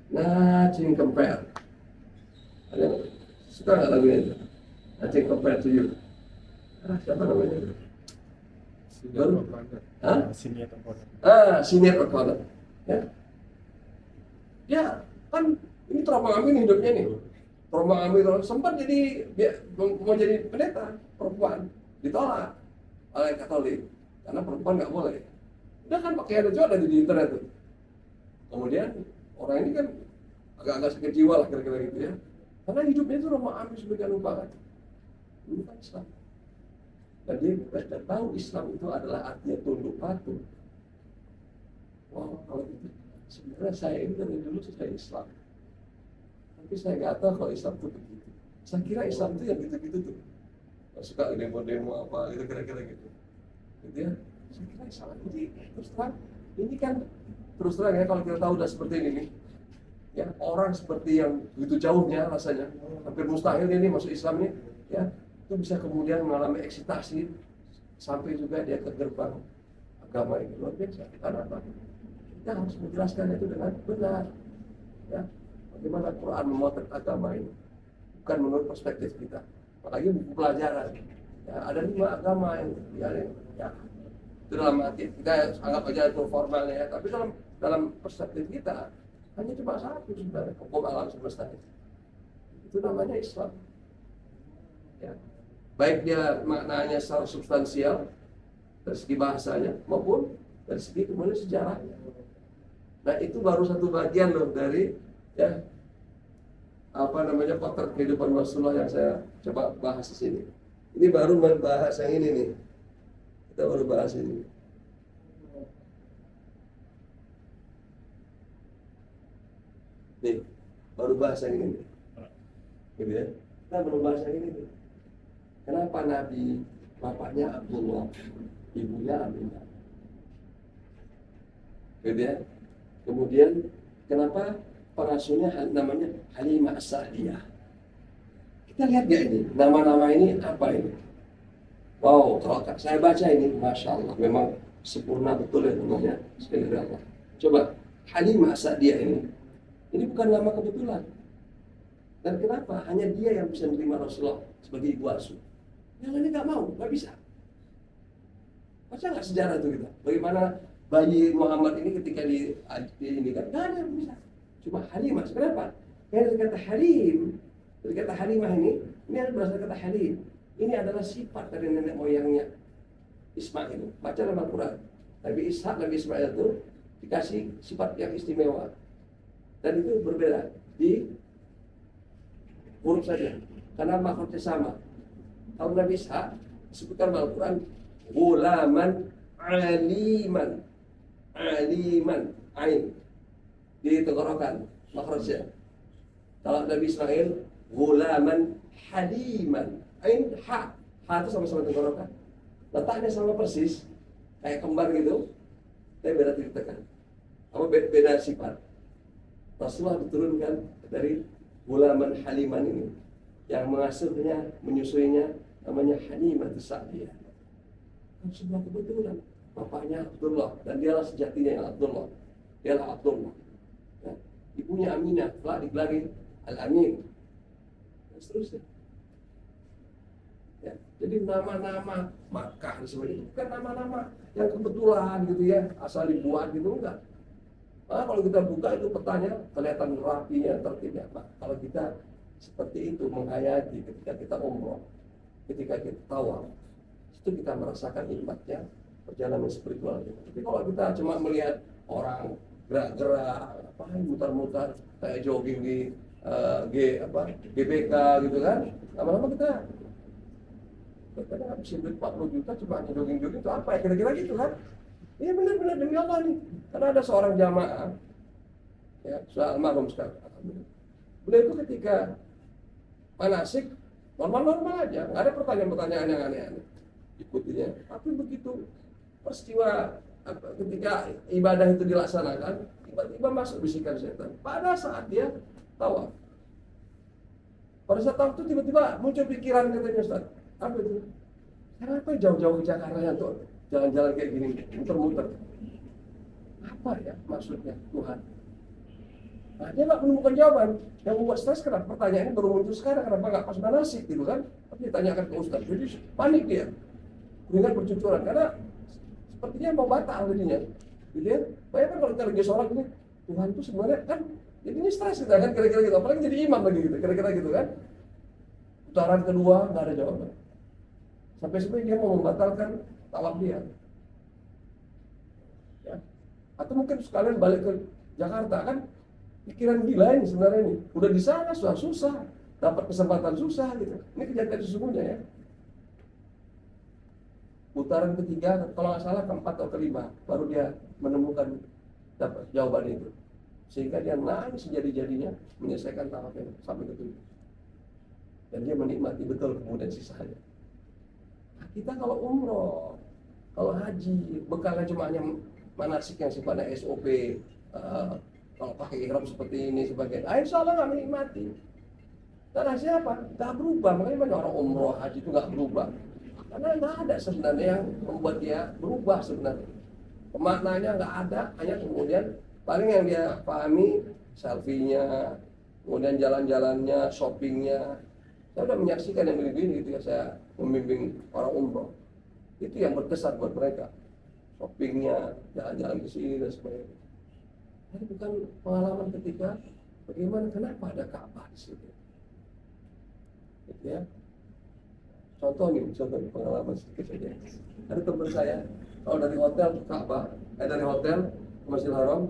Nothing compare. Ada suka nggak lagunya itu? Nothing compare to you. Siapa namanya itu? Sinead O'Connor. Ya, kan ini trauma kami hidupnya nih. Trauma kami sempat jadi mau jadi pendeta perempuan, ditolak oleh Katolik karena perempuan nggak boleh. Udah kan pakai ada juga di internet tuh. Kemudian orang ini kan agak-agak sakit jiwa lah kira-kira gitu ya. Karena hidupnya itu trauma kami sedemikian rupa kan. Ini kan Islam. Jadi kita tahu Islam itu adalah artinya tunduk patuh. Wow, kalau itu sebenarnya saya ini dari dulu saya Islam, tapi saya nggak tahu kalau Islam itu begitu. Saya kira Islam itu yang gitu-gitu tuh, suka demo-demo apa gitu kira-kira gitu ya. Saya kira Islam. Jadi terus terang, ini kan terus terang ya kalau kita tahu udah seperti ini nih, ya orang seperti yang begitu jauhnya rasanya hampir mustahil ini masuk Islam ini, ya itu bisa kemudian mengalami eksitasi sampai juga dia ke gerbang agama ini. Luar biasa. Karena apa? Kita harus menjelaskan itu dengan benar, ya bagaimana Quran memotret agama ini bukan menurut perspektif kita. Apalagi buku pelajaran, ya ada 5 agama yang ya itu dalam arti kita anggap aja itu formalnya ya, tapi dalam perspektif kita hanya cuma satu sebenarnya, hukum alam semesta itu namanya Islam, ya baik dia maknanya secara substansial dari segi bahasanya maupun dari segi kemudian sejarahnya. Nah itu baru satu bagian loh dari ya potret kehidupan Rasulullah yang saya coba bahas di sini. Ini baru membahas yang ini nih. Kita baru bahas ini. Nih, baru bahas yang ini nih. Gitu ya. Kita baru bahas yang ini nih. Kenapa Nabi bapaknya Abdullah, ibunya Aminah? Gitu ya. Kemudian kenapa pengasuhnya namanya Halimah As-Sa'diyah? Kita lihat gak ini, nama-nama ini apa ini? Wow, kalau saya baca ini, Masya Allah, memang sempurna betul ya namanya. Sekali Allah. Coba, Halimah As-Sa'diyah ini bukan nama kebetulan. Dan kenapa? Hanya dia yang bisa menerima Rasulullah sebagai ibu asuh. Yang lainnya gak mau, gak bisa. Baca gak sejarah itu kita? Bagaimana bayi Muhammad ini ketika ini kan gak ada yang bisa. Cuma Halimah. Kenapa? Karena dari kata Halim, dari kata Halimah ini berasal kata Halim. Ini adalah sifat dari nenek moyangnya Ismail. Baca dalam Al-Quran. Nabi Ishak, Nabi Ismail itu dikasih sifat yang istimewa. Dan itu berbeda di huruf saja. Karena makhluknya sama. Kalau Nabi Ishak disebutkan dalam Al-Quran, Ghulaman aliman. Aliman. Ain. Ditenggorokan makhrajnya. Kalau Nabi Ismail Ghulaman haliman, ain ha itu sama-sama tenggorokan, letaknya sama persis kayak kembar gitu, tapi beda ditekan. Apa beda sifat. Rasulullah diturunkan dari Ghulaman haliman ini, yang mengasuhnya, menyusuinya namanya Halimah As-Sa'diyah. Sebuah kebetulan bapaknya Abdullah dan dialah sejatinya yang Abdullah, dialah Abdullah. Ya. Ibunya Aminah telah digelari Al-Amin dan seterusnya. Ya. Jadi nama-nama Makkah sebenarnya bukan nama-nama yang kebetulan gitu ya, asal dibuat gitu enggak. Nah, kalau kita buka itu petanya kelihatan rapinya, tertibnya. Nah, kalau kita seperti itu menghayati ketika kita umroh, ketika kita tawaf, itu kita merasakan nikmatnya perjalanan spiritual. Tapi kalau kita cuma melihat orang gerak-gerak, mutar-mutar kayak jogging di GBK gitu kan, lama-lama kita habisin duit 40 juta cuma jogging-jogging itu apa ya, kira-kira gitu kan. Iya benar-benar demi Allah nih. Karena ada seorang jamaah, ya sudah almarhum sekarang, beliau itu ketika manasik normal-normal aja, nggak ada pertanyaan-pertanyaan yang aneh-aneh ikutinya. Tapi begitu peristiwa ketika ibadah itu dilaksanakan, tiba-tiba masuk bisikan setan. Pada saat dia tawaf, pada saat tawaf itu tiba-tiba muncul pikiran, katanya Ustaz, apa itu? Kenapa jauh-jauh ke Jakarta ya tuh, jalan-jalan kayak gini, muter-muter? Apa ya maksudnya Tuhan? Nah, dia nggak menemukan jawaban. Yang membuat stres kenapa pertanyaannya baru muncul sekarang, kenapa nggak pas manasik gitu kan? Tapi ditanyakan ke Ustaz, jadi panik dia, keringat bercucuran karena sepertinya mau batal jadinya. Gitu ya. Bayangkan kalau kita lagi sholat ini, Tuhan itu sebenarnya kan jadinya stres kita kan, kira-kira gitu. Apalagi jadi imam lagi gitu, kira-kira gitu kan. Putaran kedua nggak ada jawaban. Sampai sebenarnya dia mau membatalkan tawaf dia. Ya. Atau mungkin sekalian balik ke Jakarta kan, pikiran gila ini sebenarnya ini. Udah di sana susah, dapat kesempatan susah gitu. Ini kejadian sesungguhnya ya. Putaran ketiga, kalau nggak salah keempat atau kelima, baru dia menemukan dapat jawaban itu. Sehingga dia nangis jadi-jadinya menyelesaikan tawafnya sampai ke tujuh. Dan dia menikmati betul kemudian sisanya. Nah, kita kalau umroh, kalau haji, bekalnya cuma hanya manasik yang sifatnya SOP, kalau pakai ihram seperti ini sebagai, insya Allah nggak menikmati. Karena siapa? Nggak berubah. Makanya banyak orang umroh haji itu nggak berubah. Karena nggak ada sebenarnya yang membuat dia berubah sebenarnya. Maknanya nggak ada, hanya kemudian paling yang dia pahami selfie-nya, kemudian jalan-jalannya, shoppingnya. Saya udah menyaksikan yang begini gitu ya, saya membimbing orang umroh. Itu yang berkesan buat mereka. Shoppingnya, jalan-jalan ke sini dan sebagainya. Tapi bukan pengalaman ketika bagaimana, kenapa ada Ka'bah di sini. Gitu ya. Contoh pengalaman sedikit saja. Ada teman saya, kalau dari hotel ke Ka'bah, dari hotel ke Masjidil Haram,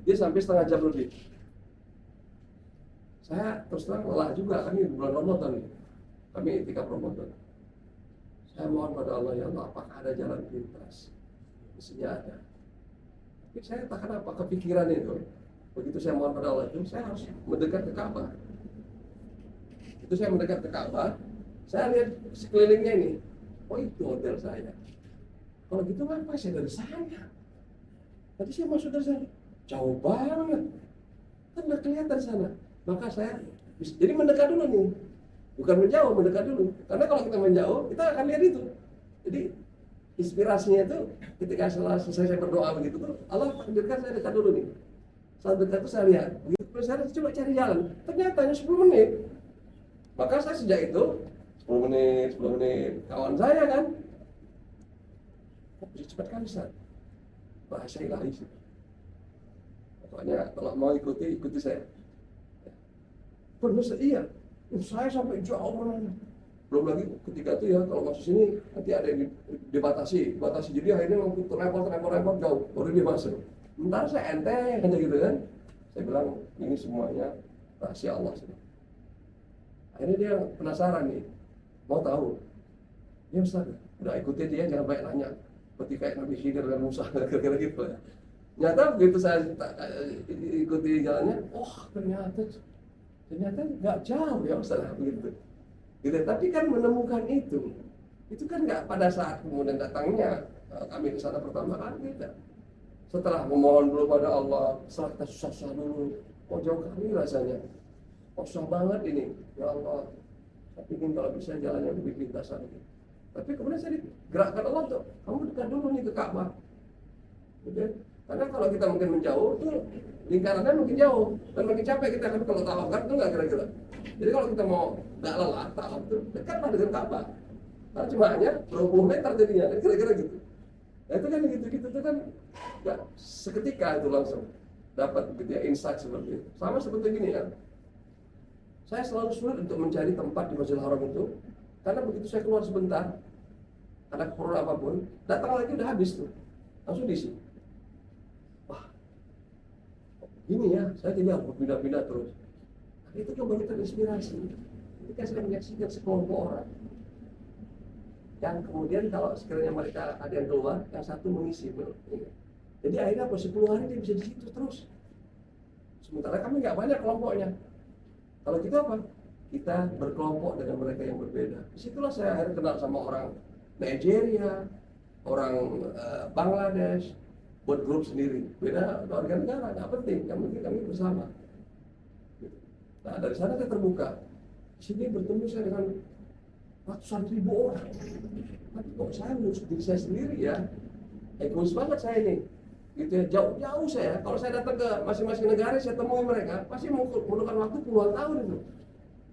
dia sampai setengah jam lebih. Saya terus terang lelah juga, kami bulan Ramadan nih. Kami ketika Ramadan. Saya mohon pada Allah, ya Allah, apakah ada jalan pintas? Mestinya ada. Tapi saya tak kenapa kepikiran itu. Begitu saya mohon pada Allah itu, saya harus mendekat ke Ka'bah. Itu saya mendekat ke Ka'bah, saya lihat sekelilingnya ini. Oh, itu hotel saya. Kalau gitu kenapa saya dari sana? Tadi saya masuk dari sana. Jauh banget. Kan nggak kelihatan sana. Maka saya, jadi mendekat dulu nih. Bukan menjauh, mendekat dulu. Karena kalau kita menjauh, kita akan lihat itu. Jadi inspirasinya itu ketika selesai saya berdoa begitu tuh, Allah takdirkan saya dekat dulu nih. Saat dekat itu saya lihat. Begitu saya coba cari jalan. Ternyata hanya 10 menit. Maka saya sejak itu 10 menit, kawan saya kan, kok bisa cepat kali Ustaz? Bahasa ilahi sih. Pokoknya kalau mau ikuti saya. Benar, iya. Saya sampai jauh mana. Belum lagi ketika itu ya, kalau masuk sini nanti ada yang dibatasi. Jadi akhirnya mau terlempar jauh, baru dia masuk. Bentar saya enteng aja gitu kan. Saya bilang ini semuanya rahasia Allah sih. Akhirnya dia penasaran nih, mau tahu. Ya Ustaz, udah ikutin dia, jangan banyak nanya. Seperti kayak Nabi Khidir dan Musa, kira-kira gitu ya. Nyata begitu saya ikuti jalannya, ternyata nggak jauh ya Ustaz, begitu. Gitu. Tapi kan menemukan itu kan nggak pada saat kemudian datangnya kami ke sana pertama kali, tidak. Setelah memohon dulu pada Allah, setelah kita susah dulu, jauh kali rasanya. Susah banget ini, ya Allah. Saya ingin kalau bisa jalannya lebih lintasan. Tapi kemudian saya digerakkan Allah tuh, kamu dekat dulu nih ke Ka'bah. Gitu. Karena kalau kita mungkin menjauh, itu lingkarannya mungkin jauh dan makin capek kita kan kalau tawaf kan itu nggak kira-kira. Jadi kalau kita mau nggak lelah tawaf itu dekatlah dengan Ka'bah. Karena cuma hanya 20 meter jadinya, kira-kira gitu. Nah, itu kan gitu-gitu itu kan nggak seketika itu langsung dapat gitu ya, insight seperti itu. Sama seperti gini ya. Saya selalu sulit untuk mencari tempat di Masjidil Haram itu, karena begitu saya keluar sebentar, ada keperluan apapun, datang lagi udah habis tuh, langsung diisi. Wah, gini ya, saya jadi harus pindah-pindah terus. Nah, itu kan baru terinspirasi. Ketika saya menyaksikan sekelompok orang, yang kemudian kalau sekiranya mereka ada yang keluar, yang satu mengisi. Jadi akhirnya 10 hari dia bisa di situ terus. Sementara kami nggak banyak kelompoknya. Kalau kita apa? Kita berkelompok dengan mereka yang berbeda. Disitulah saya akhirnya kenal sama orang Nigeria, orang Bangladesh, buat grup sendiri. Beda warga negara, nggak penting. Yang penting kami bersama. Nah dari sana saya terbuka. Di sini bertemu saya dengan ratusan ribu orang. Tapi kok saya ngurus diri saya sendiri ya? Egois banget saya ini. Gitu ya, jauh-jauh saya. Kalau saya datang ke masing-masing negara, saya temui mereka, pasti membutuhkan waktu puluhan tahun itu.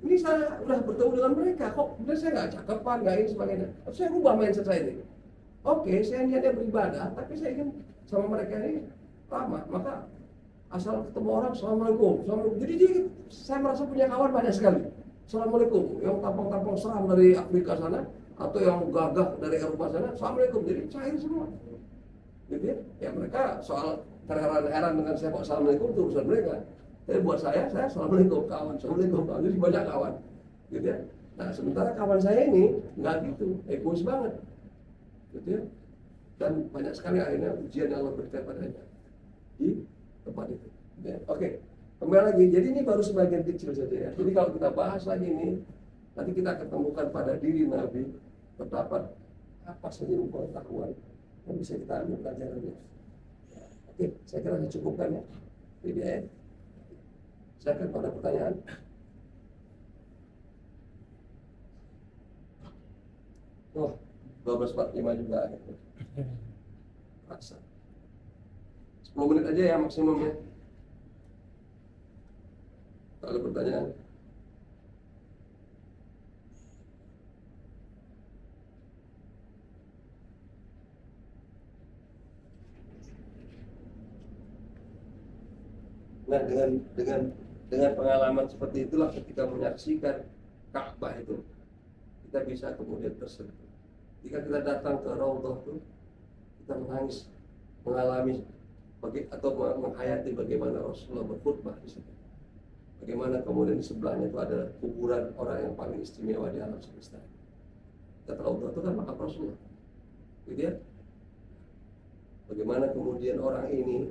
Ini saya udah bertemu dengan mereka, kok kemudian saya nggak cakepan, nggak ini sebagainya. Saya rubah mindset saya ini. Oke, saya niatnya beribadah, tapi saya ingin sama mereka ini lama. Maka asal ketemu orang, Assalamualaikum. Jadi saya merasa punya kawan banyak sekali. Assalamualaikum. Yang tampang-tampang seram dari Afrika sana, atau yang gagah dari Eropa sana, Assalamualaikum. Jadi cair semua. Gitu ya, mereka soal terheran-heran dengan saya kok Assalamualaikum itu urusan mereka. Tapi buat saya Assalamualaikum kawan, Assalamualaikum kawan, jadi banyak kawan. Gitu ya. Nah sementara kawan saya ini nggak gitu, egois banget. Gitu ya. Dan banyak sekali akhirnya ujian yang Allah berikan padanya di tempat itu. Ya. Oke, kembali lagi, jadi ini baru sebagian kecil saja ya. Jadi kalau kita bahas lagi ini, nanti kita ketemukan pada diri Nabi, terdapat apa saja pengetahuan yang bisa kita ambil pelajarannya. Oke, saya kira cukupkan ya. Jadi ya. Silakan pada pertanyaan. Oh, 12.45 juga gitu. Rasa 10 menit aja ya maksimum ya. Kalau ada pertanyaan. Nah, dengan pengalaman seperti itulah ketika menyaksikan Ka'bah itu, kita bisa kemudian tersentuh. Jika kita datang ke Raudhah itu, kita menangis, mengalami atau menghayati bagaimana Rasulullah berkhutbah di situ. Bagaimana kemudian di sebelahnya itu ada kuburan orang yang paling istimewa di alam semesta. Kita Raudhah itu kan makam Rasulullah, gitu ya. Bagaimana kemudian orang ini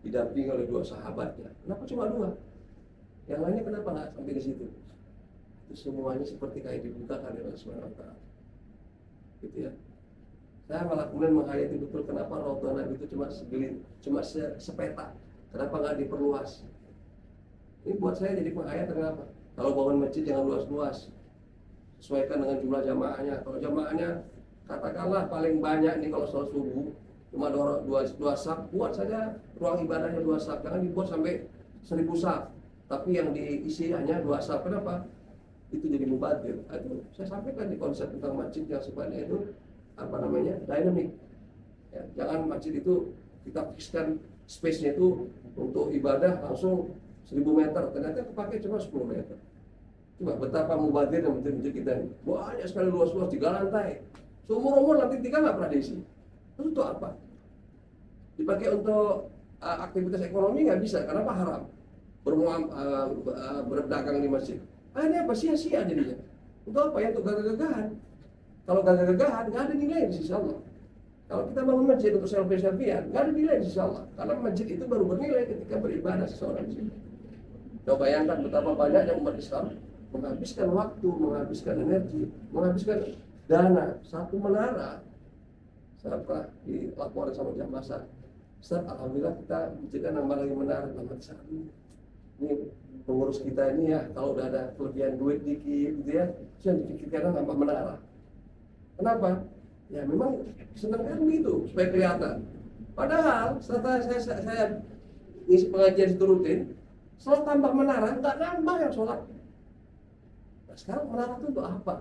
didampingi oleh dua sahabatnya. Kenapa cuma dua? Yang lainnya kenapa nggak sampai di situ? Itu semuanya seperti kayak dibukakan oleh Allah Subhanahu wa Ta'ala. Gitu ya. Saya malah kemudian menghayati betul kenapa Raudhah Nabi itu cuma sepeta. Kenapa nggak diperluas? Ini buat saya jadi penghayat. Kenapa? Kalau bangun masjid jangan luas-luas. Sesuaikan dengan jumlah jamaahnya. Kalau jamaahnya katakanlah paling banyak nih kalau sholat subuh cuma dua saf, buat saja ruang ibadahnya 2 saf, jangan dibuat sampai 1000 saf. Tapi yang diisi hanya 2 saf. Kenapa? Itu jadi mubadir. Itu saya sampaikan di konsep tentang masjid yang sifatnya itu dynamic. Ya, jangan masjid itu kita fixkan space-nya itu untuk ibadah langsung 1000 meter, ternyata kepake cuma 10 meter. Coba betapa mubadir yang masjid kita ini. Banyak sekali luas-luas 3 lantai. Seumur-umur lantai 3 nggak pernah diisi. Terus untuk apa? Dipakai untuk aktivitas ekonomi nggak bisa, karena haram berdagang di masjid. Ini apa? Sia-sia jadinya. Untuk apa ya? Untuk gagah-gagahan. Kalau gagah-gagahan nggak ada nilai di sisi Allah. Kalau kita bangun masjid untuk selfie-selfiean, nggak ada nilai di sisi Allah. Karena masjid itu baru bernilai ketika beribadah seseorang di situ. Coba bayangkan betapa banyaknya umat Islam menghabiskan waktu, menghabiskan energi, menghabiskan dana. Satu menara, setelah dilaporin sama jamaah masa, Ustaz, alhamdulillah kita bisa nambah lagi menara selamat satu. Ini pengurus kita ini ya, kalau udah ada kelebihan duit dikit gitu ya, saya dipikirkan nambah menara. Kenapa? Ya memang senang kan gitu, supaya kelihatan. Padahal setelah saya ngisi pengajian itu rutin, setelah tambah menara, nggak nambah yang sholat. Nah, sekarang menara itu untuk apa?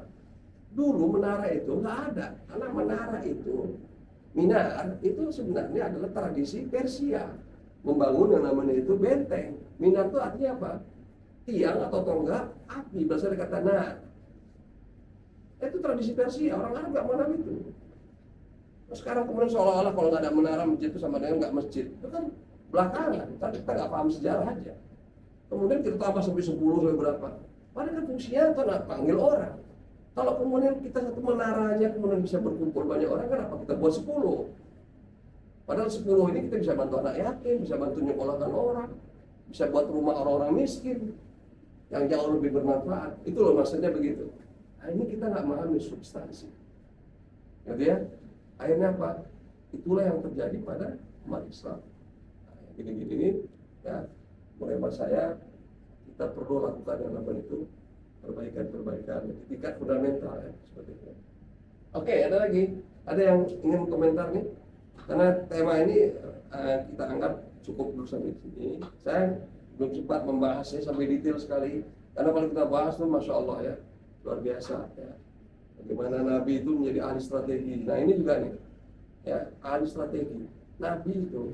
Dulu menara itu nggak ada, karena menara itu, minar itu sebenarnya adalah tradisi Persia. Membangun yang namanya itu benteng. Minar itu artinya apa? Tiang atau tonggak api, berasal dari kata nar. Itu tradisi Persia, orang Arab nggak mengenal itu. Terus sekarang kemudian seolah-olah kalau nggak ada menara masjid itu sama dengan nggak masjid. Itu kan belakangan, tapi kita nggak paham sejarah aja. Kemudian kita tambah sampai 10 sampai berapa. Padahal kan fungsinya itu panggil orang. Kalau kemudian kita satu menaranya kemudian bisa berkumpul banyak orang, kenapa kita buat 10? Padahal 10 ini kita bisa bantu anak yatim, bisa bantu nyekolahkan orang, bisa buat rumah orang-orang miskin yang jauh lebih bermanfaat. Itu loh maksudnya begitu. Nah, ini kita nggak memahami substansi. Gitu ya. Akhirnya apa? Itulah yang terjadi pada umat Islam. Nah, gini-gini ini ya, menurut saya kita perlu lakukan yang namanya itu perbaikan-perbaikan di tingkat fundamental ya, seperti itu. Oke, ada lagi? Ada yang ingin komentar nih? Karena tema ini kita anggap cukup dulu sampai sini. Saya belum sempat membahasnya sampai detail sekali. Karena kalau kita bahas tuh Masya Allah ya, luar biasa ya. Bagaimana Nabi itu menjadi ahli strategi. Nah ini juga nih, ya ahli strategi. Nabi itu,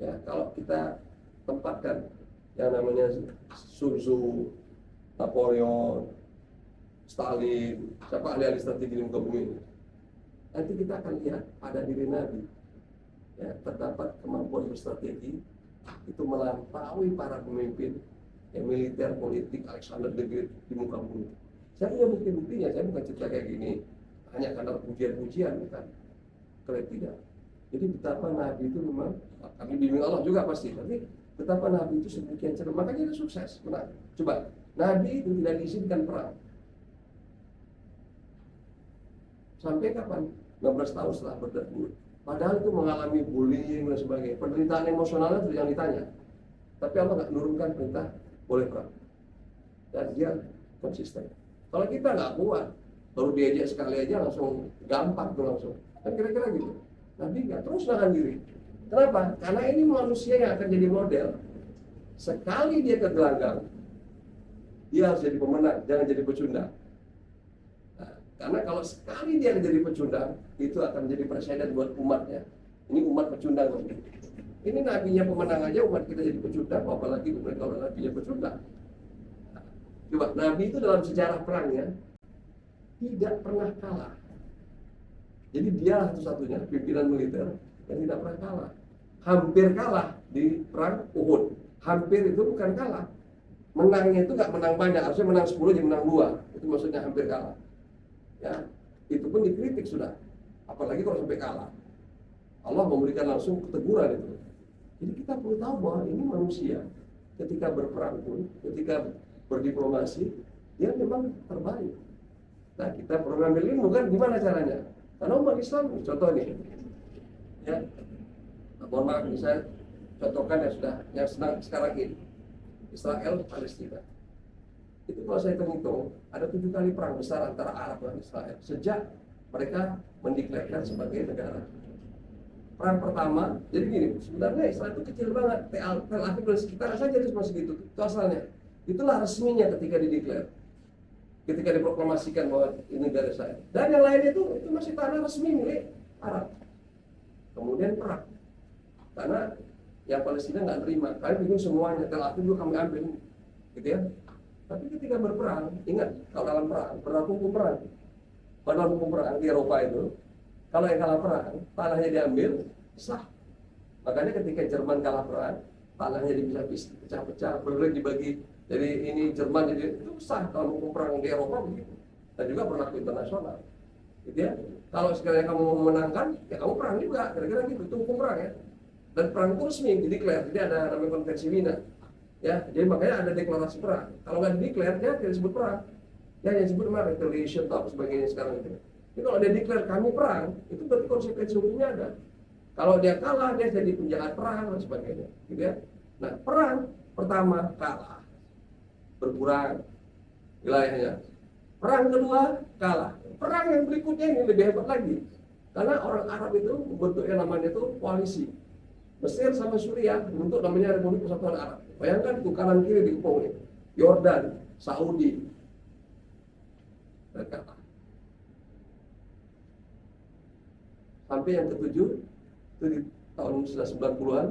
ya kalau kita tempatkan yang namanya Sun Tzu, Napoleon, Stalin, siapa ahli strategi di muka bumi ini? Nanti kita akan lihat pada diri Nabi, ya terdapat kemampuan berstrategi itu melampaui para pemimpin yang militer, politik, Alexander the Great di muka bumi. Saya punya bukti-buktinya, saya bukan cerita kayak gini hanya karena pujian-pujian, bukan. Kalau tidak. Jadi betapa Nabi itu memang, kami bimbing Allah juga pasti, tapi betapa Nabi itu sedemikian cerdas, makanya dia sukses, menang. Coba, Nabi itu tidak diizinkan perang. Sampai kapan? 15 tahun setelah berdakwah. Padahal itu mengalami bullying dan sebagainya. Penderitaan emosionalnya itu yang ditanya. Tapi Allah nggak menurunkan perintah boleh perang. Dan dia konsisten. Kalau kita nggak kuat, baru diajak sekali aja langsung gampang tuh langsung. Kan kira-kira gitu. Nabi nggak terus nahan diri. Kenapa? Karena ini manusia yang akan jadi model. Sekali dia ke gelanggang, dia harus jadi pemenang, jangan jadi pecundang. Nah, karena kalau sekali dia jadi pecundang, itu akan jadi presiden buat umatnya. Ini umat pecundang. Ini nabinya pemenang aja, umat kita jadi pecundang, apalagi kalau nabinya pecundang. Coba, Nabi itu dalam sejarah perangnya tidak pernah kalah. Jadi dia satu-satunya pimpinan militer yang tidak pernah kalah. Hampir kalah di perang Uhud. Hampir itu bukan kalah. Menangnya itu nggak menang banyak, harusnya menang 10 jadi menang 2. Itu maksudnya hampir kalah. Ya, itu pun dikritik sudah. Apalagi kalau sampai kalah. Allah memberikan langsung keteguran itu. Jadi kita perlu tahu bahwa ini manusia ketika berperang pun, ketika berdiplomasi, dia memang terbaik. Nah, kita perlu ngambil ilmu kan gimana caranya? Karena umat Islam, contoh nih, ya, mohon maaf, saya contohkan yang senang sekarang ini, Israel Palestina. Itu kalau saya hitung, ada 7 kali perang besar antara Arab dan Israel sejak mereka mendeklarasikan sebagai negara. Perang pertama, jadi gini, sebenarnya Israel itu kecil banget, Tel Aviv dan sekitar saja itu masih gitu, itu asalnya. Itulah resminya ketika dideklar, ketika diproklamasikan bahwa ini negara saya. Dan yang lain itu masih tanah resmi milik Arab. Kemudian perang, karena yang Palestina nggak terima, kami bingung semuanya, Tel Aviv juga kami ambil, gitu ya. Tapi ketika berperang, ingat kalau dalam perang, berlaku hukum perang. Pada hukum perang di Eropa itu, kalau yang kalah perang, tanahnya diambil, sah. Makanya ketika Jerman kalah perang, tanahnya dipecah-pecah, bergerak dibagi. Jadi ini Jerman, jadi itu sah kalau hukum perang di Eropa begitu. Dan juga berlaku internasional. Gitu ya. Kalau sekiranya kamu memenangkan, ya kamu perang juga, kira-kira gitu, itu hukum perang ya. Dan perang itu resmi, dideklar, jadi ada namanya konvensi Wina. Ya, jadi makanya ada deklarasi perang. Kalau nggak dideklar, dia tidak disebut perang. Ya, yang disebut memang retaliation atau sebagainya sekarang itu. Jadi kalau dia deklar kami perang, itu berarti konsekuensi hukumnya ada. Kalau dia kalah, dia jadi penjahat perang dan sebagainya. Gitu ya. Nah, perang pertama kalah, berkurang wilayahnya. Perang kedua kalah. Perang yang berikutnya ini lebih hebat lagi. Karena orang Arab itu membentuk yang namanya itu koalisi. Mesir sama Suriah membentuk namanya Republik Persatuan Arab. Bayangkan itu kanan kiri dikepung. Yordan, Saudi, dan kalah. Sampai yang ketujuh itu di tahun 1990-an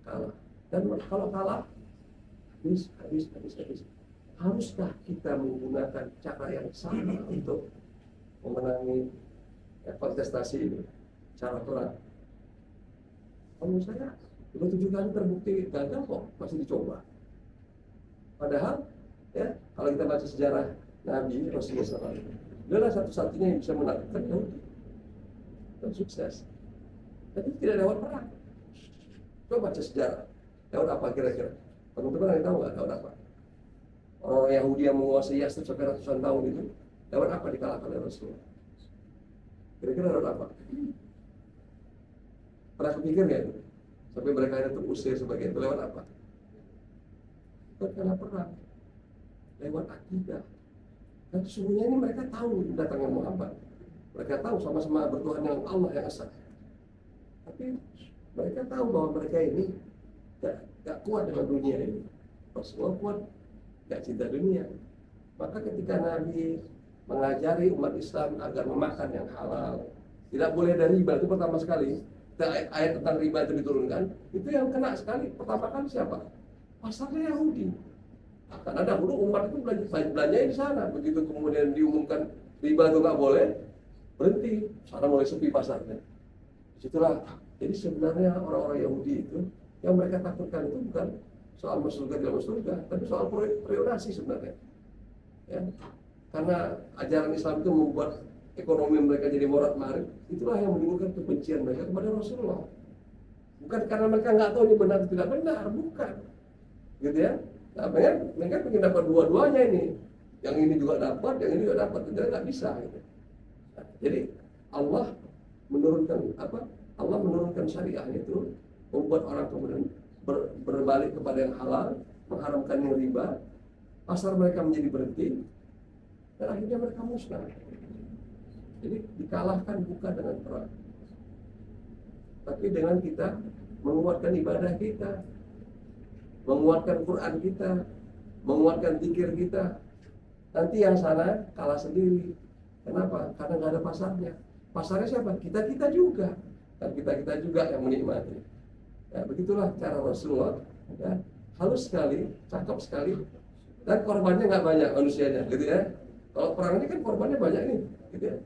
kalah. Dan kalau kalah, habis. Haruskah kita menggunakan cara yang sama untuk memenangi kontestasi ini, cara perang? Menurut saya, sudah 7 kali terbukti gagal kok, masih dicoba. Padahal, ya, kalau kita baca sejarah Nabi Rasulullah SAW, dia adalah satu-satunya yang bisa menaklukkan Yahudi dan sukses. Tapi tidak lewat perang. Coba baca sejarah. Lewat apa kira-kira? Teman-teman yang tahu nggak lewat apa? Orang Yahudi yang menguasai Yastrib sampai ratusan tahun itu, lewat apa dikalahkan oleh Rasulullah? Kira-kira lewat apa? Pernah kepikir nggak itu? Sampai mereka itu terusir sebagai itu lewat apa? Bukan perang, lewat akidah. Dan sesungguhnya ini mereka tahu datangnya Muhammad. Mereka tahu sama-sama bertuhan dengan Allah yang esa. Tapi mereka tahu bahwa mereka ini gak kuat dengan dunia ini. Rasulullah kuat, gak cinta dunia. Maka ketika Nabi mengajari umat Islam agar memakan yang halal, tidak boleh ada riba, itu pertama sekali. Ayat tentang riba itu diturunkan, itu yang kena sekali pertama kali siapa? Pasarnya Yahudi. Karena dahulu umat itu belanja di sana. Begitu kemudian diumumkan riba itu nggak boleh, berhenti. Sekarang mulai sepi pasarnya. Disitulah. Jadi sebenarnya orang-orang Yahudi itu yang mereka takutkan itu bukan soal masuk surga tidak masuk surga, tapi soal priorisasi sebenarnya. Ya. Karena ajaran Islam itu membuat ekonomi mereka jadi morat-marit. Itulah yang menimbulkan kebencian mereka kepada Rasulullah. Bukan karena mereka nggak tahu ini benar atau tidak benar, bukan. Gitu ya. Nah, mereka ingin dapat dua-duanya ini. Yang ini juga dapat, yang ini juga dapat. Tidak nggak bisa. Gitu. Nah, jadi Allah menurunkan syariah itu membuat orang kemudian berbalik kepada yang halal, mengharamkan yang riba, pasar mereka menjadi berhenti, dan akhirnya mereka musnah. Jadi dikalahkan bukan dengan perang, tapi dengan kita menguatkan ibadah kita, menguatkan Quran kita, menguatkan zikir kita. Nanti yang sana kalah sendiri. Kenapa? Karena nggak ada pasarnya. Pasarnya siapa? Kita juga. Dan kita juga yang menikmati. Ya, begitulah cara Rasulullah. Ya, halus sekali, cakep sekali, dan korbannya nggak banyak manusianya, gitu ya. Kalau perang ini kan korbannya banyak nih, gitu ya.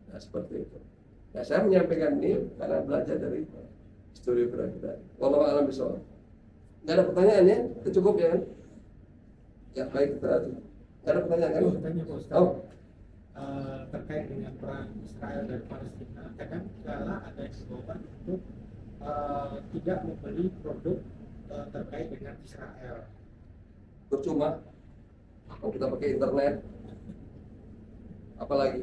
Nah, seperti itu. Ya, saya menyampaikan ini karena belajar dari histori kita. Wallahu a'lam bishawab. Nggak ada pertanyaan ya? Itu cukup ya kan? Ya baik, kita nggak ada pertanyaan kan? Tanya Pak Ustaz. Oh, Terkait dengan perang Israel dan Palestina, kadang kala ada himbauan untuk tidak membeli produk terkait dengan Israel. percuma. Kalau kita pakai internet, apalagi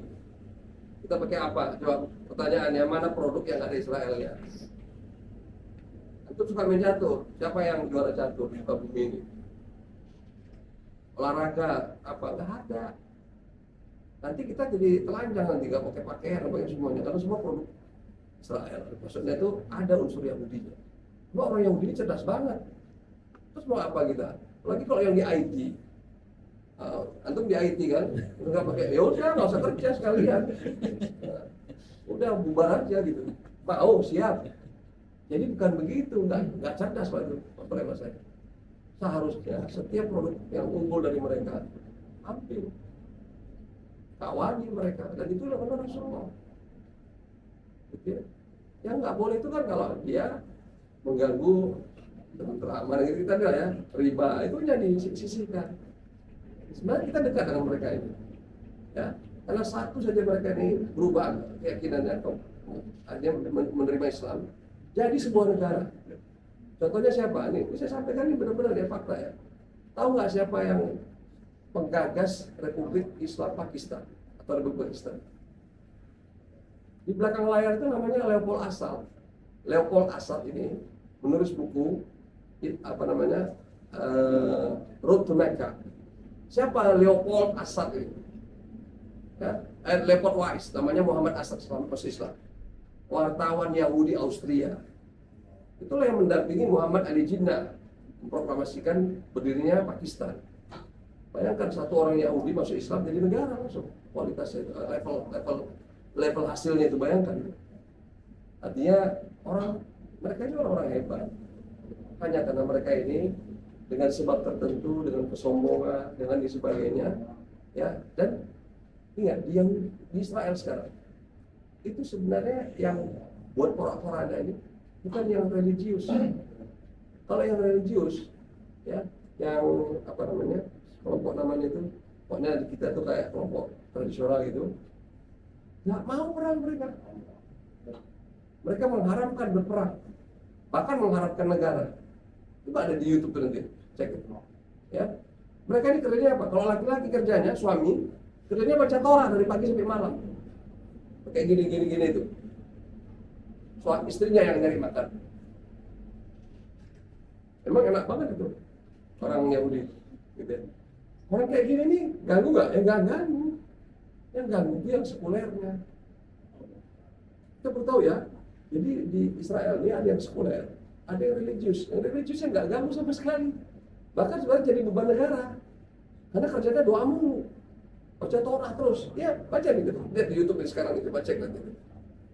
kita pakai apa? Jawab pertanyaannya, mana produk yang ada Israelnya? Itu suka main catur. Siapa yang juara catur di bumi ini? Olahraga apa? Nggak ada. Nanti kita jadi telanjang, nanti nggak pakai pakaian, nggak pakai semuanya, karena semua produk Israel. Maksudnya itu ada unsur Yahudinya. Cuma orang Yahudi ini cerdas banget. Terus mau apa kita? Apalagi kalau yang di IT. Antum di IT kan, nggak pakai, ya udah nggak usah kerja sekalian. Udah bubar aja gitu. Mau siap. Jadi bukan begitu, nggak cerdas Pak itu, Pak saya. Seharusnya setiap produk yang unggul dari mereka ambil, kawani mereka, dan itu benar Rasulullah. Gitu ya. Yang nggak boleh itu kan kalau dia mengganggu ketentraman gitu tadi lah ya, riba itu jadi disisihkan. Sebenarnya kita dekat dengan mereka ini, ya. Karena satu saja mereka ini berubah keyakinannya, hanya menerima Islam, jadi sebuah negara. Contohnya siapa? Ini saya sampaikan ini benar-benar ya fakta ya. Tahu nggak siapa yang penggagas Republik Islam Pakistan atau Republik Pakistan? Di belakang layar itu namanya Leopold Asad. Leopold Asad ini menulis buku Road to Mecca. Siapa Leopold Asad ini? Ya, Leopold Weiss, namanya Muhammad Asad, Islam. Wartawan Yahudi Austria. Itulah yang mendampingi Muhammad Ali Jinnah memproklamasikan berdirinya Pakistan. Bayangkan satu orang Yahudi masuk Islam jadi negara langsung. Kualitasnya itu, level hasilnya itu bayangkan. Artinya mereka ini orang hebat. Hanya karena mereka ini dengan sebab tertentu, dengan kesombongan, dengan sebagainya, ya. Dan ingat, yang di Israel sekarang itu sebenarnya yang buat porak-poranda ini bukan yang religius. Kalau yang religius, ya, yang kelompok namanya itu, pokoknya kita tuh kayak kelompok tradisional gitu, nggak mau perang mereka. Mereka mengharamkan berperang, bahkan mengharapkan negara. Coba ada di YouTube nanti, cek itu. Ya, mereka ini kerjanya apa? Kalau laki-laki kerjanya, suami kerjanya baca Torah dari pagi sampai malam, kayak gini itu. Suami istrinya yang nyari makan. Emang enak banget itu orang Yahudi, gitu ya. Orang kayak gini nih ganggu nggak? Ya nggak ganggu. Yang ganggu itu yang sekulernya. Kita perlu tahu ya. Jadi di Israel ini ada yang sekuler, ada yang religius. Yang religiusnya nggak ganggu sama sekali. Bahkan sebenarnya jadi beban negara. Karena kerjanya doa mulu, baca Torah terus. Ya baca nih, lihat di YouTube ini sekarang itu, baca nanti.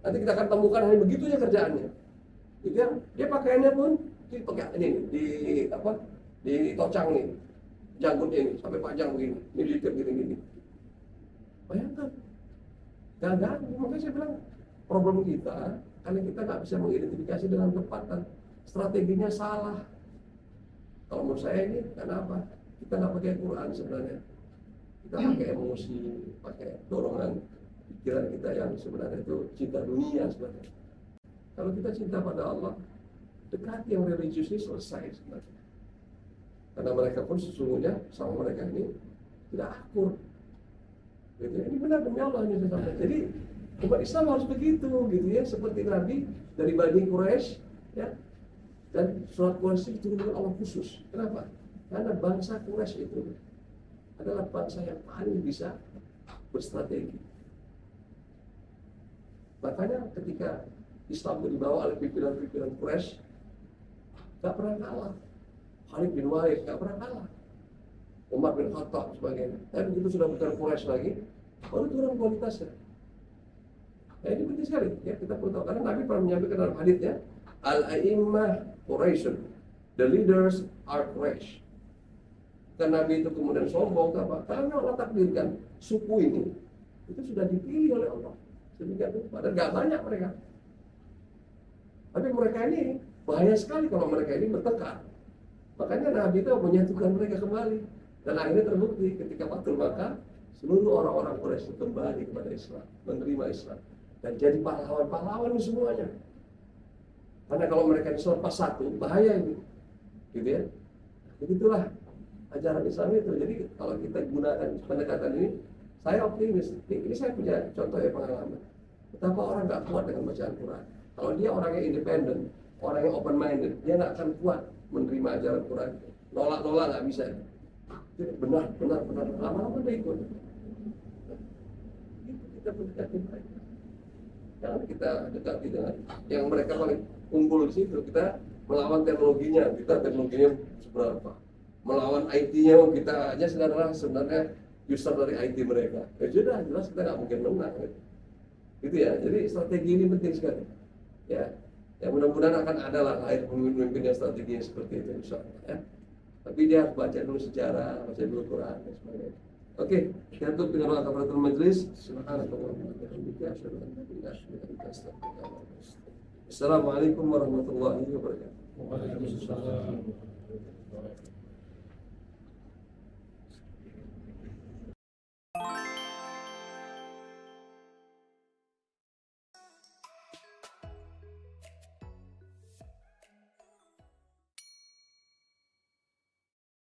Nanti kita akan temukan hanya begitu ya kerjaannya. Gitu ya. Dia pakaiannya pun ditocang nih, janggutnya ini sampai panjang begini, militer gini. Bayangkan, gak ganggu. Makanya saya bilang problem kita karena kita nggak bisa mengidentifikasi dengan tepat dan strateginya salah. Kalau menurut saya ini kenapa? Kita nggak pakai Quran sebenarnya. Kita pakai emosi, pakai dorongan pikiran kita yang sebenarnya itu cinta dunia sebenarnya. Kalau kita cinta pada Allah, dekati yang religius ini selesai sebenarnya. Karena mereka pun sesungguhnya sama mereka ini tidak akur. Gitu ya. Ini benar demi Allah ini saya sampaikan. Jadi umat Islam harus begitu, gitu ya, seperti Nabi dari Bani Quraisy, ya, Dan surat Quraisy diturunkan Allah khusus. Kenapa? Karena bangsa Quraisy itu adalah bangsa yang paling bisa berstrategi. Makanya ketika Islam itu dibawa oleh pimpinan-pimpinan Quraisy, gak pernah kalah. Khalid bin Walid gak pernah kalah. Umar bin Khattab sebagainya. Tapi begitu sudah bukan Quraisy lagi, baru turun kualitasnya. Nah, ini penting sekali ya, kita perlu tahu karena Nabi pernah menyampaikan dalam hadisnya, Al-A'immah Quraisyun, the leaders are Quraisy. Karena Nabi itu kemudian sombong apa? Karena Allah takdirkan suku ini itu sudah dipilih oleh Allah. Sedemikian itu, padahal gak banyak mereka. Tapi mereka ini bahaya sekali kalau mereka ini bertengkar. Makanya Nabi itu menyatukan mereka kembali. Dan akhirnya terbukti ketika Fathul Makkah, seluruh orang-orang Quraisy kembali kepada Islam, menerima Islam. Dan jadi pahlawan-pahlawan semuanya. Karena kalau mereka selepas satu, bahaya ini. Gitu ya. Begitulah ajaran Islam itu. Jadi kalau kita gunakan pendekatan ini, saya optimis. Ini saya punya contoh ya pengalaman. Betapa orang gak kuat dengan bacaan Quran. Kalau dia orangnya independen, orangnya open minded, dia gak akan kuat menerima ajaran Quran. Nolak-nolak gak bisa. Benar. Lama-lama dia ikut. Itu kita mendekati mereka. Jangan kita dekati dengan yang mereka paling unggul di situ. Kita melawan teknologinya, kita teknologinya seberapa. Melawan IT-nya, kita aja sebenarnya user dari IT mereka. Ya sudah, jelas kita nggak mungkin menang. Gitu ya. Jadi strategi ini penting sekali. Ya mudah-mudahan akan ada lah lahir pemimpin yang strateginya seperti itu, insyaallah. Ya. Tapi dia harus baca dulu sejarah, baca dulu Quran dan sebagainya. Oke, kita tutup dengan doa kafaratul majelis. Subhanallahumma wa bihamdihi asyhadu an la ilaha illa anta astaghfiruka wa atubu ilaik. Assalamualaikum warahmatullahi wabarakatuh. Waalaikumsalam.